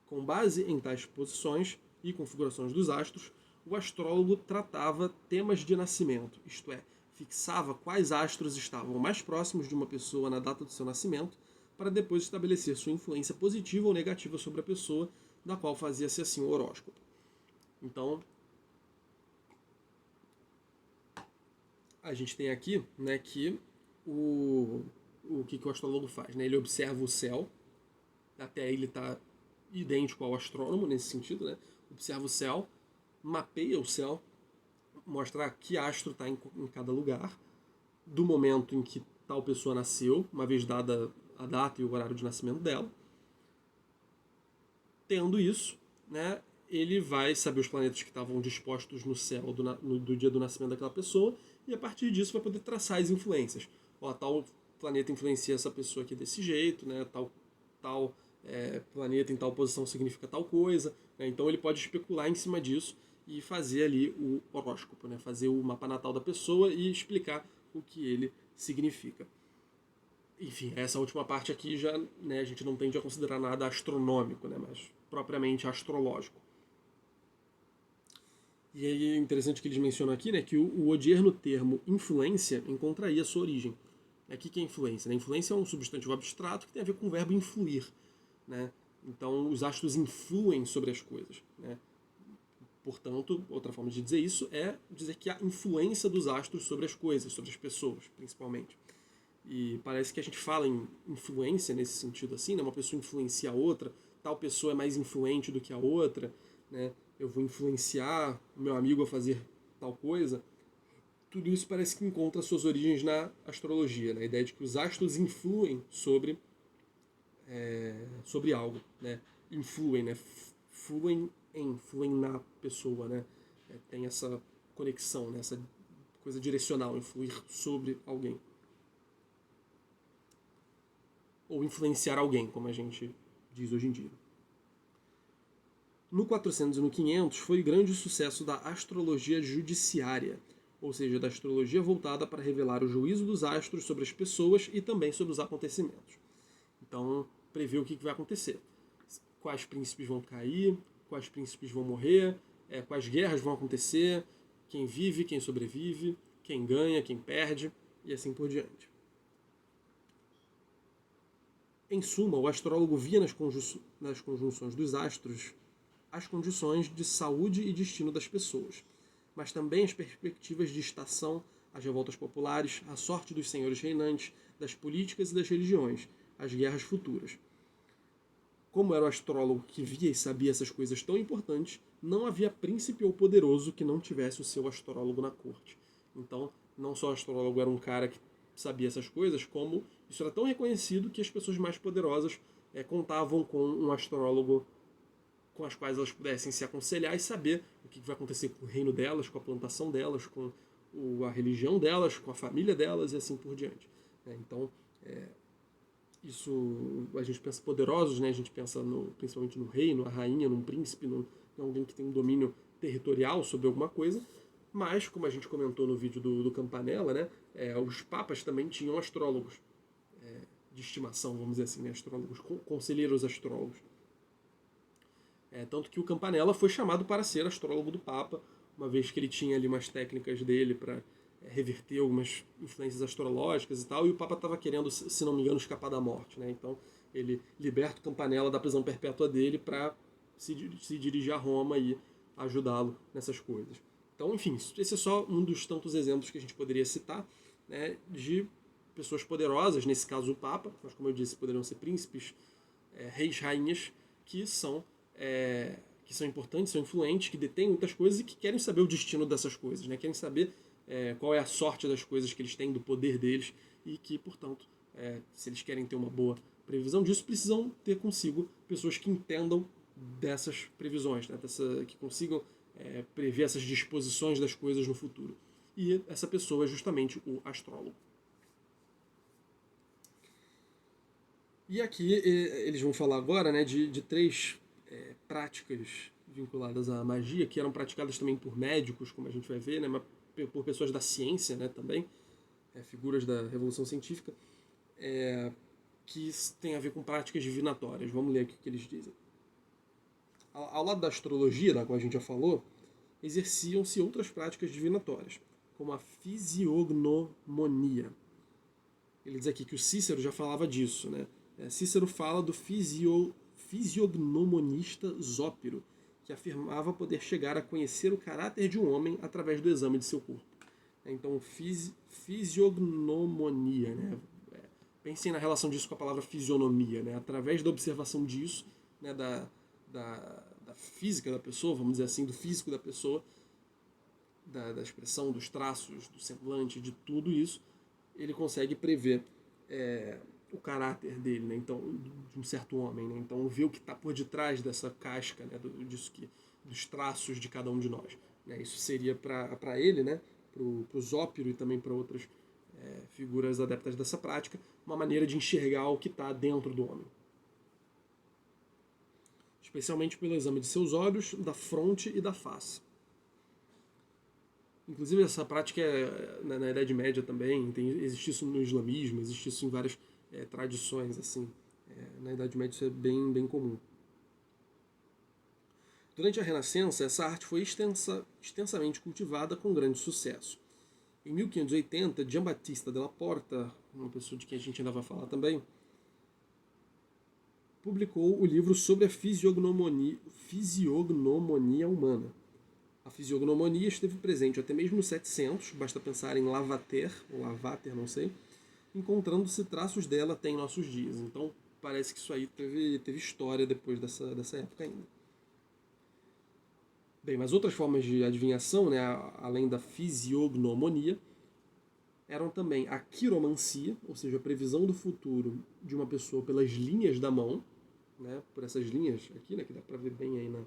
[SPEAKER 1] Com base em tais posições e configurações dos astros, o astrólogo tratava temas de nascimento, isto é, fixava quais astros estavam mais próximos de uma pessoa na data do seu nascimento, para depois estabelecer sua influência positiva ou negativa sobre a pessoa, da qual fazia-se assim o horóscopo. Então, a gente tem aqui, né, que o que o astrólogo faz, né? Ele observa o céu, até aí ele está idêntico ao astrônomo nesse sentido, né? Observa o céu, mapeia o céu, mostra que astro está em cada lugar, do momento em que tal pessoa nasceu, uma vez dada a data e o horário de nascimento dela. Tendo isso, né, ele vai saber os planetas que estavam dispostos no céu do dia do nascimento daquela pessoa, e a partir disso vai poder traçar as influências. Ó, tal planeta influencia essa pessoa aqui desse jeito, né, tal planeta em tal posição significa tal coisa. Né, então ele pode especular em cima disso e fazer ali o horóscopo, né, fazer o mapa natal da pessoa e explicar o que ele significa. Enfim, essa última parte aqui já, né, a gente não tende a considerar nada astronômico, né, mas propriamente astrológico. E aí é interessante que eles mencionam aqui, né, que o Odier no termo influência encontraria sua origem. O que é influência? Né? Influência é um substantivo abstrato que tem a ver com o verbo influir. Né? Então, os astros influem sobre as coisas. Né? Portanto, outra forma de dizer isso é dizer que há influência dos astros sobre as coisas, sobre as pessoas, principalmente. E parece que a gente fala em influência nesse sentido assim, né? Uma pessoa influencia a outra, tal pessoa é mais influente do que a outra, né? Eu vou influenciar o meu amigo a fazer tal coisa. Tudo isso parece que encontra suas origens na astrologia, na ideia de que os astros influem sobre algo, né? Influem, né? Fluem na pessoa, né? Tem essa conexão, né? Essa coisa direcional, influir sobre alguém. Ou influenciar alguém, como a gente diz hoje em dia. No 400 e no 500 foi grande o sucesso da astrologia judiciária, ou seja, da astrologia voltada para revelar o juízo dos astros sobre as pessoas e também sobre os acontecimentos. Então, prevê o que vai acontecer. Quais príncipes vão cair, quais príncipes vão morrer, quais guerras vão acontecer, quem vive, quem sobrevive, quem ganha, quem perde, e assim por diante. Em suma, o astrólogo via nas conjunções dos astros as condições de saúde e destino das pessoas, mas também as perspectivas de estação, as revoltas populares, a sorte dos senhores reinantes, das políticas e das religiões, as guerras futuras. Como era o astrólogo que via e sabia essas coisas tão importantes, não havia príncipe ou poderoso que não tivesse o seu astrólogo na corte. Então, não só o astrólogo era um cara que sabia essas coisas, como isso era tão reconhecido que as pessoas mais poderosas contavam com um astrólogo com as quais elas pudessem se aconselhar e saber o que vai acontecer com o reino delas, com a plantação delas, com a religião delas, com a família delas e assim por diante. Então, isso a gente pensa poderosos, né? A gente pensa principalmente no rei, na rainha, num príncipe, em alguém que tem um domínio territorial sobre alguma coisa. Mas, como a gente comentou no vídeo do Campanella, né? Os papas também tinham astrólogos de estimação, vamos dizer assim, né? Astrólogos, conselheiros astrólogos. Tanto que o Campanella foi chamado para ser astrólogo do Papa, uma vez que ele tinha ali umas técnicas dele para reverter algumas influências astrológicas e tal, e o Papa estava querendo, se não me engano, escapar da morte. Né? Então ele liberta o Campanella da prisão perpétua dele para se dirigir a Roma e ajudá-lo nessas coisas. Então, enfim, esse é só um dos tantos exemplos que a gente poderia citar, né, de pessoas poderosas, nesse caso o Papa, mas como eu disse, poderiam ser príncipes, reis, rainhas, que são importantes, são influentes, que detêm muitas coisas e que querem saber o destino dessas coisas, né? Querem saber qual é a sorte das coisas que eles têm, do poder deles, e que, portanto, se eles querem ter uma boa previsão disso, precisam ter consigo pessoas que entendam dessas previsões, né? Que consigam prever essas disposições das coisas no futuro. E essa pessoa é justamente o astrólogo. E aqui eles vão falar agora, né, de três práticas vinculadas à magia, que eram praticadas também por médicos, como a gente vai ver, né, mas por pessoas da ciência, né, também, figuras da Revolução Científica, que tem a ver com práticas divinatórias. Vamos ler aqui o que eles dizem. Ao lado da astrologia, da qual a gente já falou, exerciam-se outras práticas divinatórias, como a fisiognomonia. Ele diz aqui que o Cícero já falava disso, né? Cícero fala do fisiognomonista Zópiro, que afirmava poder chegar a conhecer o caráter de um homem através do exame de seu corpo. Então, fisiognomonia, né? Pensem na relação disso com a palavra fisionomia, né? Através da observação disso, né? Da física da pessoa, vamos dizer assim, do físico da pessoa, da expressão, dos traços, do semblante, de tudo isso, ele consegue prever o caráter dele, né? Então, de um certo homem, né? Então, ver o que está por detrás dessa casca, né? Dos traços de cada um de nós, né? Isso seria para ele, né? Para o Zópiro e também para outras figuras adeptas dessa prática, uma maneira de enxergar o que está dentro do homem. Especialmente pelo exame de seus olhos, da fronte e da face. Inclusive essa prática na Idade Média também, existe isso no islamismo, existe isso em várias tradições, assim. Na Idade Média isso é bem, bem comum. Durante a Renascença, essa arte foi extensamente cultivada com grande sucesso. Em 1580, Giambattista della Porta, uma pessoa de quem a gente ainda vai falar também, publicou o livro sobre a fisiognomonia humana. A fisiognomonia esteve presente até mesmo nos 700, basta pensar em Lavater, ou Lavater, não sei, encontrando-se traços dela até em nossos dias. Então parece que isso aí teve história depois dessa época ainda. Bem, mas outras formas de adivinhação, né, além da fisiognomonia, eram também a quiromancia, ou seja, a previsão do futuro de uma pessoa pelas linhas da mão, né, por essas linhas aqui, né, que dá para ver bem aí na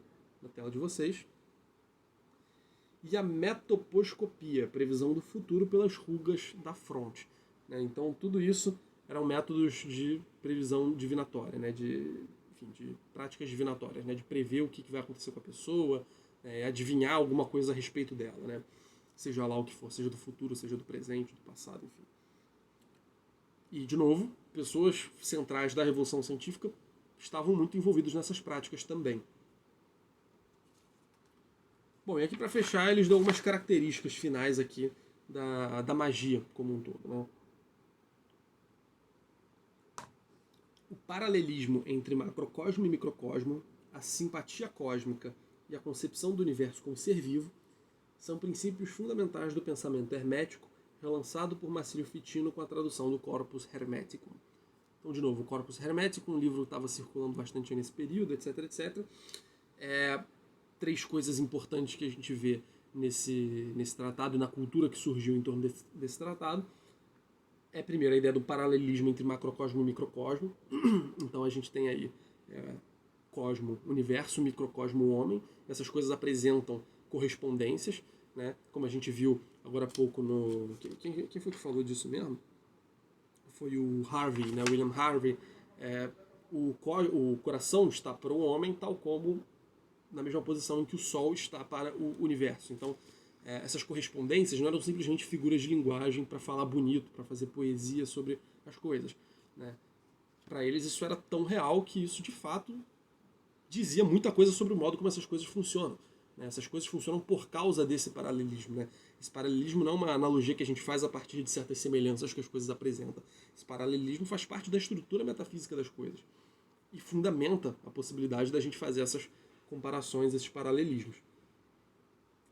[SPEAKER 1] tela de vocês, e a metoposcopia, previsão do futuro pelas rugas da fronte. Né? Então, tudo isso eram métodos de previsão divinatória, né? de práticas divinatórias, né? De prever o que vai acontecer com a pessoa, adivinhar alguma coisa a respeito dela, né? Seja lá o que for, seja do futuro, seja do presente, do passado, enfim. E, de novo, pessoas centrais da Revolução Científica estavam muito envolvidas nessas práticas também. Bom, e aqui para fechar, eles dão algumas características finais aqui da magia como um todo. Né? O paralelismo entre macrocosmo e microcosmo, a simpatia cósmica e a concepção do universo como ser vivo são princípios fundamentais do pensamento hermético, relançado por Marsilio Ficino com a tradução do Corpus Hermeticum. Então, de novo, o Corpus Hermeticum, um livro que estava circulando bastante nesse período, etc, etc. Três coisas importantes que a gente vê nesse tratado e na cultura que surgiu em torno desse tratado. Primeiro, a ideia do paralelismo entre macrocosmo e microcosmo. Então, a gente tem aí cosmo, universo, microcosmo, homem. Essas coisas apresentam correspondências, né? Como a gente viu agora há pouco no... Quem foi que falou disso mesmo? Foi o Harvey, né? William Harvey. O coração está para o homem, tal como na mesma posição em que o Sol está para o universo. Então, essas correspondências não eram simplesmente figuras de linguagem para falar bonito, para fazer poesia sobre as coisas. Né? Para eles isso era tão real que isso, de fato, dizia muita coisa sobre o modo como essas coisas funcionam. Né? Essas coisas funcionam por causa desse paralelismo. Né? Esse paralelismo não é uma analogia que a gente faz a partir de certas semelhanças que as coisas apresentam. Esse paralelismo faz parte da estrutura metafísica das coisas e fundamenta a possibilidade da gente fazer essas comparações, esses paralelismos.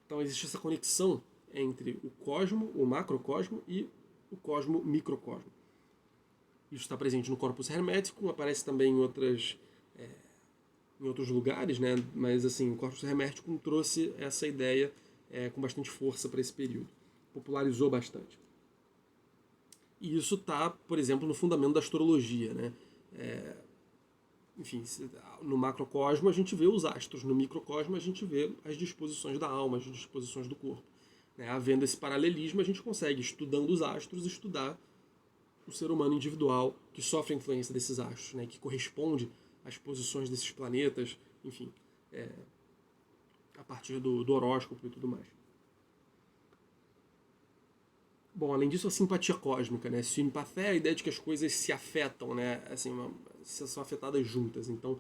[SPEAKER 1] Então existe essa conexão entre o cosmo, o macrocosmo e o cosmo microcosmo. Isso está presente no Corpus Hermeticum, aparece também em outros lugares, né? Mas assim, o Corpus Hermeticum trouxe essa ideia com bastante força para esse período, popularizou bastante. E isso está, por exemplo, no fundamento da astrologia, né? enfim, no macrocosmo a gente vê os astros, no microcosmo a gente vê as disposições da alma, as disposições do corpo. Né? Havendo esse paralelismo, a gente consegue, estudando os astros, estudar o ser humano individual que sofre a influência desses astros, né? Que corresponde às posições desses planetas, enfim, a partir do horóscopo e tudo mais. Bom, além disso, a simpatia cósmica, né? Simpatia é a ideia de que as coisas se afetam, né? Assim, são afetadas juntas. Então,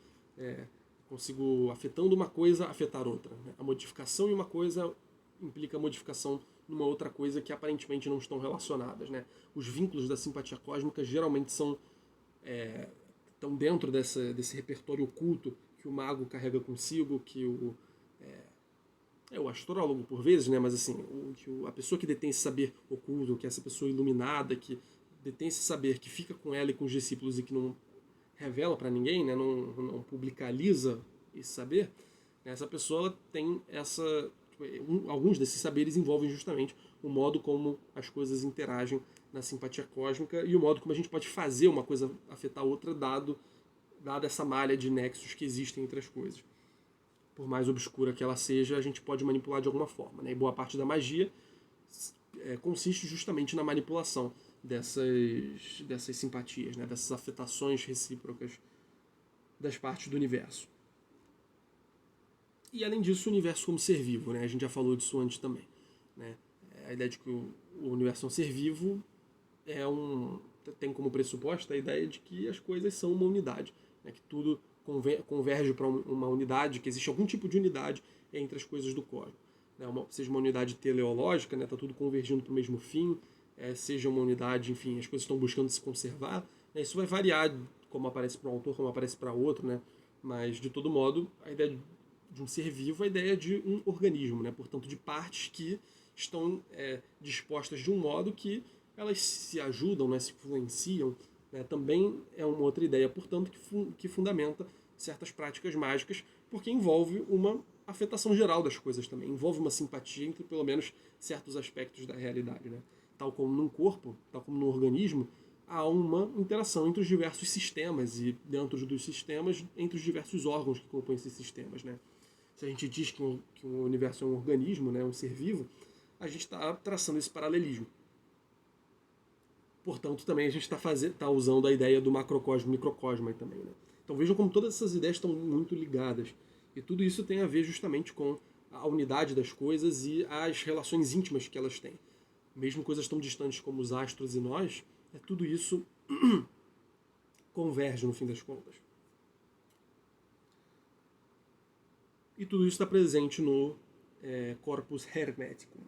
[SPEAKER 1] consigo, afetando uma coisa, afetar outra. Né? A modificação em uma coisa implica modificação numa outra coisa que aparentemente não estão relacionadas, né? Os vínculos da simpatia cósmica geralmente estão dentro desse repertório oculto que o mago carrega consigo, que o astrólogo por vezes, né? Mas assim, a pessoa que detém esse saber oculto, que é essa pessoa iluminada, que detém esse saber, que fica com ela e com os discípulos e que não revela para ninguém, né? Não publicaliza esse saber, né? Essa pessoa tem essa... alguns desses saberes envolvem justamente o modo como as coisas interagem na simpatia cósmica e o modo como a gente pode fazer uma coisa afetar a outra, dada essa malha de nexos que existem entre as coisas. Por mais obscura que ela seja, a gente pode manipular de alguma forma. Né? E boa parte da magia consiste justamente na manipulação dessas simpatias, né? Dessas afetações recíprocas das partes do universo. E além disso, o universo como ser vivo, né? A gente já falou disso antes também. Né? A ideia de que o universo é um ser vivo tem como pressuposto a ideia de que as coisas são uma unidade, né? Que tudo converge para uma unidade, que existe algum tipo de unidade entre as coisas do cosmos. Né? Seja uma unidade teleológica, né? Tá tudo convergindo para o mesmo fim, seja uma unidade, enfim, as coisas estão buscando se conservar. Né? Isso vai variar como aparece para um autor, como aparece para outro, né? Mas, de todo modo, a ideia de um ser vivo, a ideia de um organismo, né? Portanto, de partes que estão dispostas de um modo que elas se ajudam, né? Se influenciam, né? Também é uma outra ideia, portanto, que fundamenta certas práticas mágicas, porque envolve uma afetação geral das coisas também, envolve uma simpatia entre pelo menos certos aspectos da realidade. Né? Tal como num corpo, tal como num organismo, há uma interação entre os diversos sistemas e dentro dos sistemas entre os diversos órgãos que compõem esses sistemas. Né? Se a gente diz que o universo é um organismo, né, um ser vivo, a gente está traçando esse paralelismo. Portanto, também a gente está usando a ideia do macrocosmo e microcosmo aí também. Né? Então vejam como todas essas ideias estão muito ligadas. E tudo isso tem a ver justamente com a unidade das coisas e as relações íntimas que elas têm. Mesmo coisas tão distantes como os astros e nós, tudo isso converge no fim das contas. E tudo isso está presente no Corpus Hermeticum.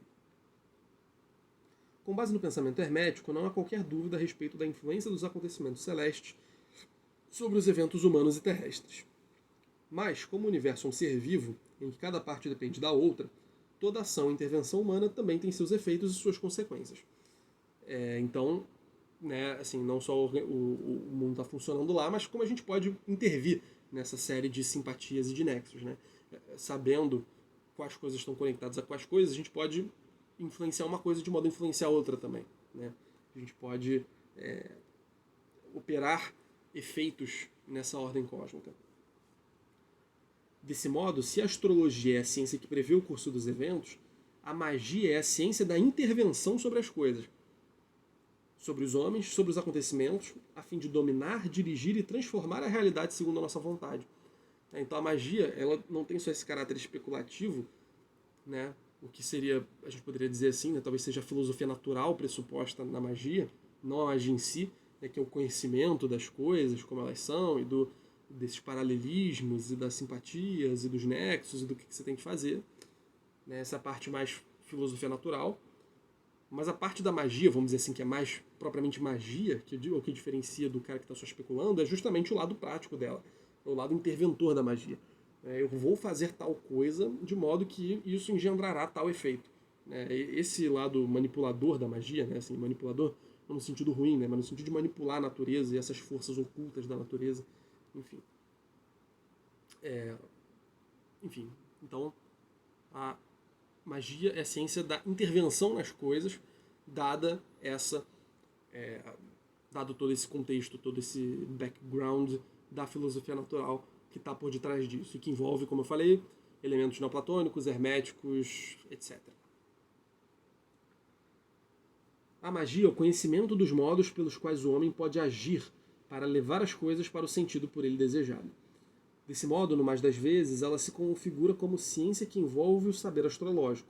[SPEAKER 1] Com base no pensamento hermético, não há qualquer dúvida a respeito da influência dos acontecimentos celestes sobre os eventos humanos e terrestres. Mas, como o universo é um ser vivo, em que cada parte depende da outra, toda ação e intervenção humana também tem seus efeitos e suas consequências. Então, né, assim, não só o mundo está funcionando lá, mas como a gente pode intervir nessa série de simpatias e de nexos. Né? Sabendo quais coisas estão conectadas a quais coisas, a gente pode influenciar uma coisa de modo a influenciar outra também. Né? A gente pode operar efeitos nessa ordem cósmica. Desse modo, se a astrologia é a ciência que prevê o curso dos eventos, a magia é a ciência da intervenção sobre as coisas, sobre os homens, sobre os acontecimentos, a fim de dominar, dirigir e transformar a realidade segundo a nossa vontade. Então a magia, ela não tem só esse caráter especulativo, né? O que seria, a gente poderia dizer assim, né? Talvez seja a filosofia natural pressuposta na magia, não a magia em si, né? Que é o conhecimento das coisas, como elas são, e desses paralelismos, e das simpatias, e dos nexos, e do que você tem que fazer. Né? Essa é a parte mais filosofia natural. Mas a parte da magia, vamos dizer assim, que é mais propriamente magia, o que diferencia do cara que está só especulando, é justamente o lado prático dela, o lado interventor da magia. Eu vou fazer tal coisa de modo que isso engendrará tal efeito. Esse lado manipulador da magia, né, assim, manipulador não no sentido ruim, né, mas no sentido de manipular a natureza e essas forças ocultas da natureza, enfim. Então, a magia é a ciência da intervenção nas coisas, dado todo esse contexto, todo esse background da filosofia natural que está por detrás disso, e que envolve, como eu falei, elementos neoplatônicos, herméticos, etc. A magia é o conhecimento dos modos pelos quais o homem pode agir para levar as coisas para o sentido por ele desejado. Desse modo, no mais das vezes, ela se configura como ciência que envolve o saber astrológico.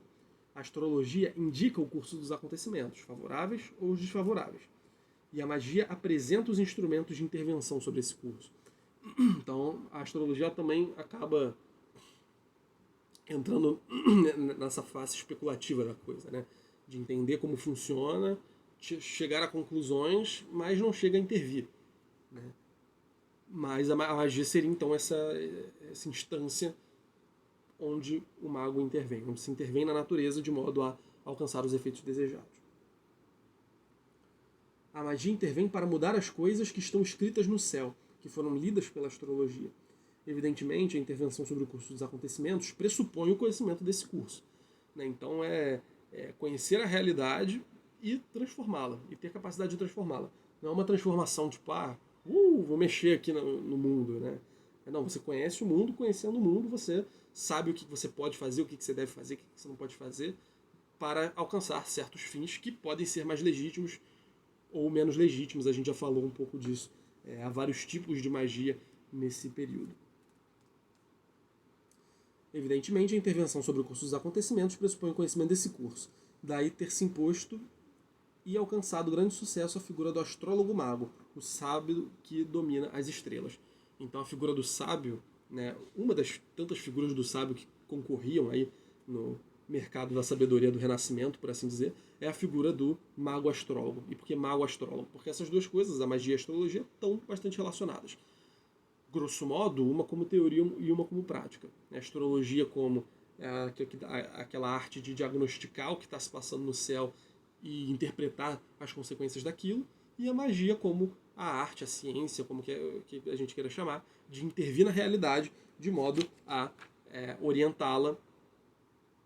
[SPEAKER 1] A astrologia indica o curso dos acontecimentos, favoráveis ou desfavoráveis. E a magia apresenta os instrumentos de intervenção sobre esse curso. Então, a astrologia também acaba entrando nessa face especulativa da coisa, né? De entender como funciona, chegar a conclusões, mas não chega a intervir, né? Mas a magia seria então essa instância onde o mago intervém, onde se intervém na natureza de modo a alcançar os efeitos desejados. A magia intervém para mudar as coisas que estão escritas no céu, que foram lidas pela astrologia. Evidentemente, a intervenção sobre o curso dos acontecimentos pressupõe o conhecimento desse curso, né? Então é conhecer a realidade e transformá-la, e ter capacidade de transformá-la. Não é uma transformação tipo, vou mexer aqui no mundo, né? Não, você conhece o mundo, conhecendo o mundo, você sabe o que você pode fazer, o que você deve fazer, o que você não pode fazer, para alcançar certos fins que podem ser mais legítimos ou menos legítimos. A gente já falou um pouco disso. Há vários tipos de magia nesse período. Evidentemente, a intervenção sobre o curso dos acontecimentos pressupõe o conhecimento desse curso. Daí ter se imposto e alcançado grande sucesso a figura do astrólogo mago, o sábio que domina as estrelas. Então a figura do sábio, né, uma das tantas figuras do sábio que concorriam aí no mercado da sabedoria do Renascimento, por assim dizer, é a figura do mago astrólogo. E por que mago astrólogo? Porque essas duas coisas, a magia e a astrologia, estão bastante relacionadas. Grosso modo, uma como teoria e uma como prática. A astrologia como aquela arte de diagnosticar o que está se passando no céu e interpretar as consequências daquilo, e a magia como a arte, a ciência, como que a gente queira chamar, de intervir na realidade de modo a orientá-la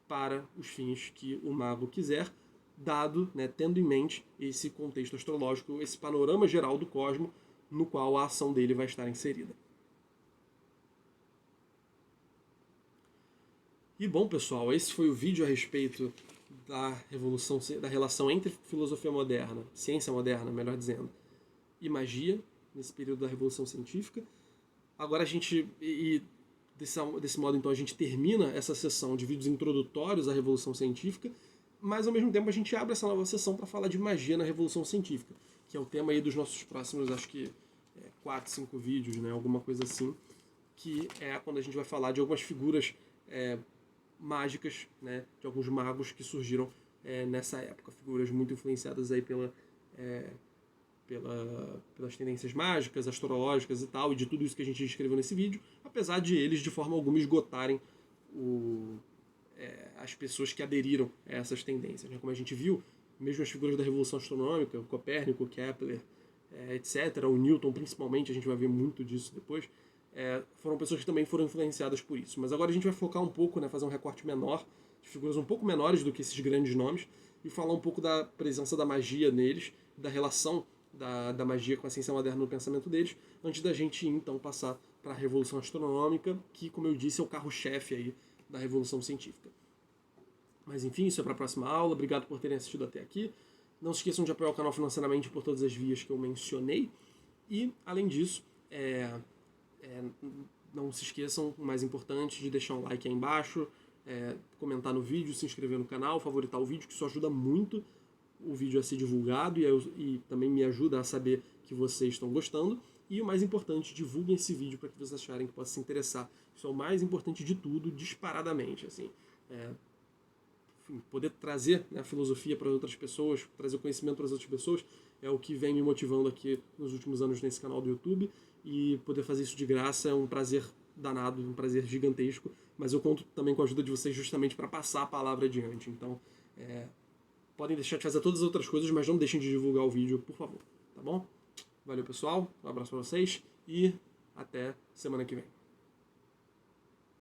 [SPEAKER 1] para os fins que o mago quiser, dado, né, tendo em mente esse contexto astrológico, esse panorama geral do cosmos no qual a ação dele vai estar inserida. E bom, pessoal, esse foi o vídeo a respeito da relação entre filosofia moderna, ciência moderna, melhor dizendo, e magia, nesse período da Revolução Científica. Agora a gente, desse modo então, a gente termina essa sessão de vídeos introdutórios à Revolução Científica, mas ao mesmo tempo a gente abre essa nova sessão para falar de magia na Revolução Científica, que é o tema aí dos nossos próximos, acho que 4, 5 vídeos, né, alguma coisa assim, que é quando a gente vai falar de algumas figuras mágicas, né, de alguns magos que surgiram nessa época, figuras muito influenciadas aí pelas tendências mágicas, astrológicas e tal, e de tudo isso que a gente descreveu nesse vídeo, apesar de eles de forma alguma esgotarem as pessoas que aderiram a essas tendências, né? Como a gente viu, mesmo as figuras da Revolução Astronômica, o Copérnico, Kepler, etc., o Newton principalmente, a gente vai ver muito disso depois, foram pessoas que também foram influenciadas por isso. Mas agora a gente vai focar um pouco, né, fazer um recorte menor, de figuras um pouco menores do que esses grandes nomes, e falar um pouco da presença da magia neles, da relação da magia com a ciência moderna no pensamento deles, antes da gente então passar para a Revolução Astronômica, que, como eu disse, é o carro-chefe aí da Revolução Científica. Mas enfim, isso é para a próxima aula. Obrigado por terem assistido até aqui. Não se esqueçam de apoiar o canal financeiramente por todas as vias que eu mencionei. E, além disso, não se esqueçam, o mais importante, de deixar um like aí embaixo, comentar no vídeo, se inscrever no canal, favoritar o vídeo, que isso ajuda muito o vídeo a ser divulgado e também me ajuda a saber que vocês estão gostando. E o mais importante, divulguem esse vídeo para que vocês acharem que possa se interessar. Isso é o mais importante de tudo, disparadamente. Assim, poder trazer, né, a filosofia para outras pessoas, trazer o conhecimento para as outras pessoas, é o que vem me motivando aqui nos últimos anos nesse canal do YouTube. E poder fazer isso de graça é um prazer danado, um prazer gigantesco. Mas eu conto também com a ajuda de vocês justamente para passar a palavra adiante. Então, podem deixar de fazer todas as outras coisas, mas não deixem de divulgar o vídeo, por favor. Tá bom? Valeu, pessoal. Um abraço para vocês e até semana que vem.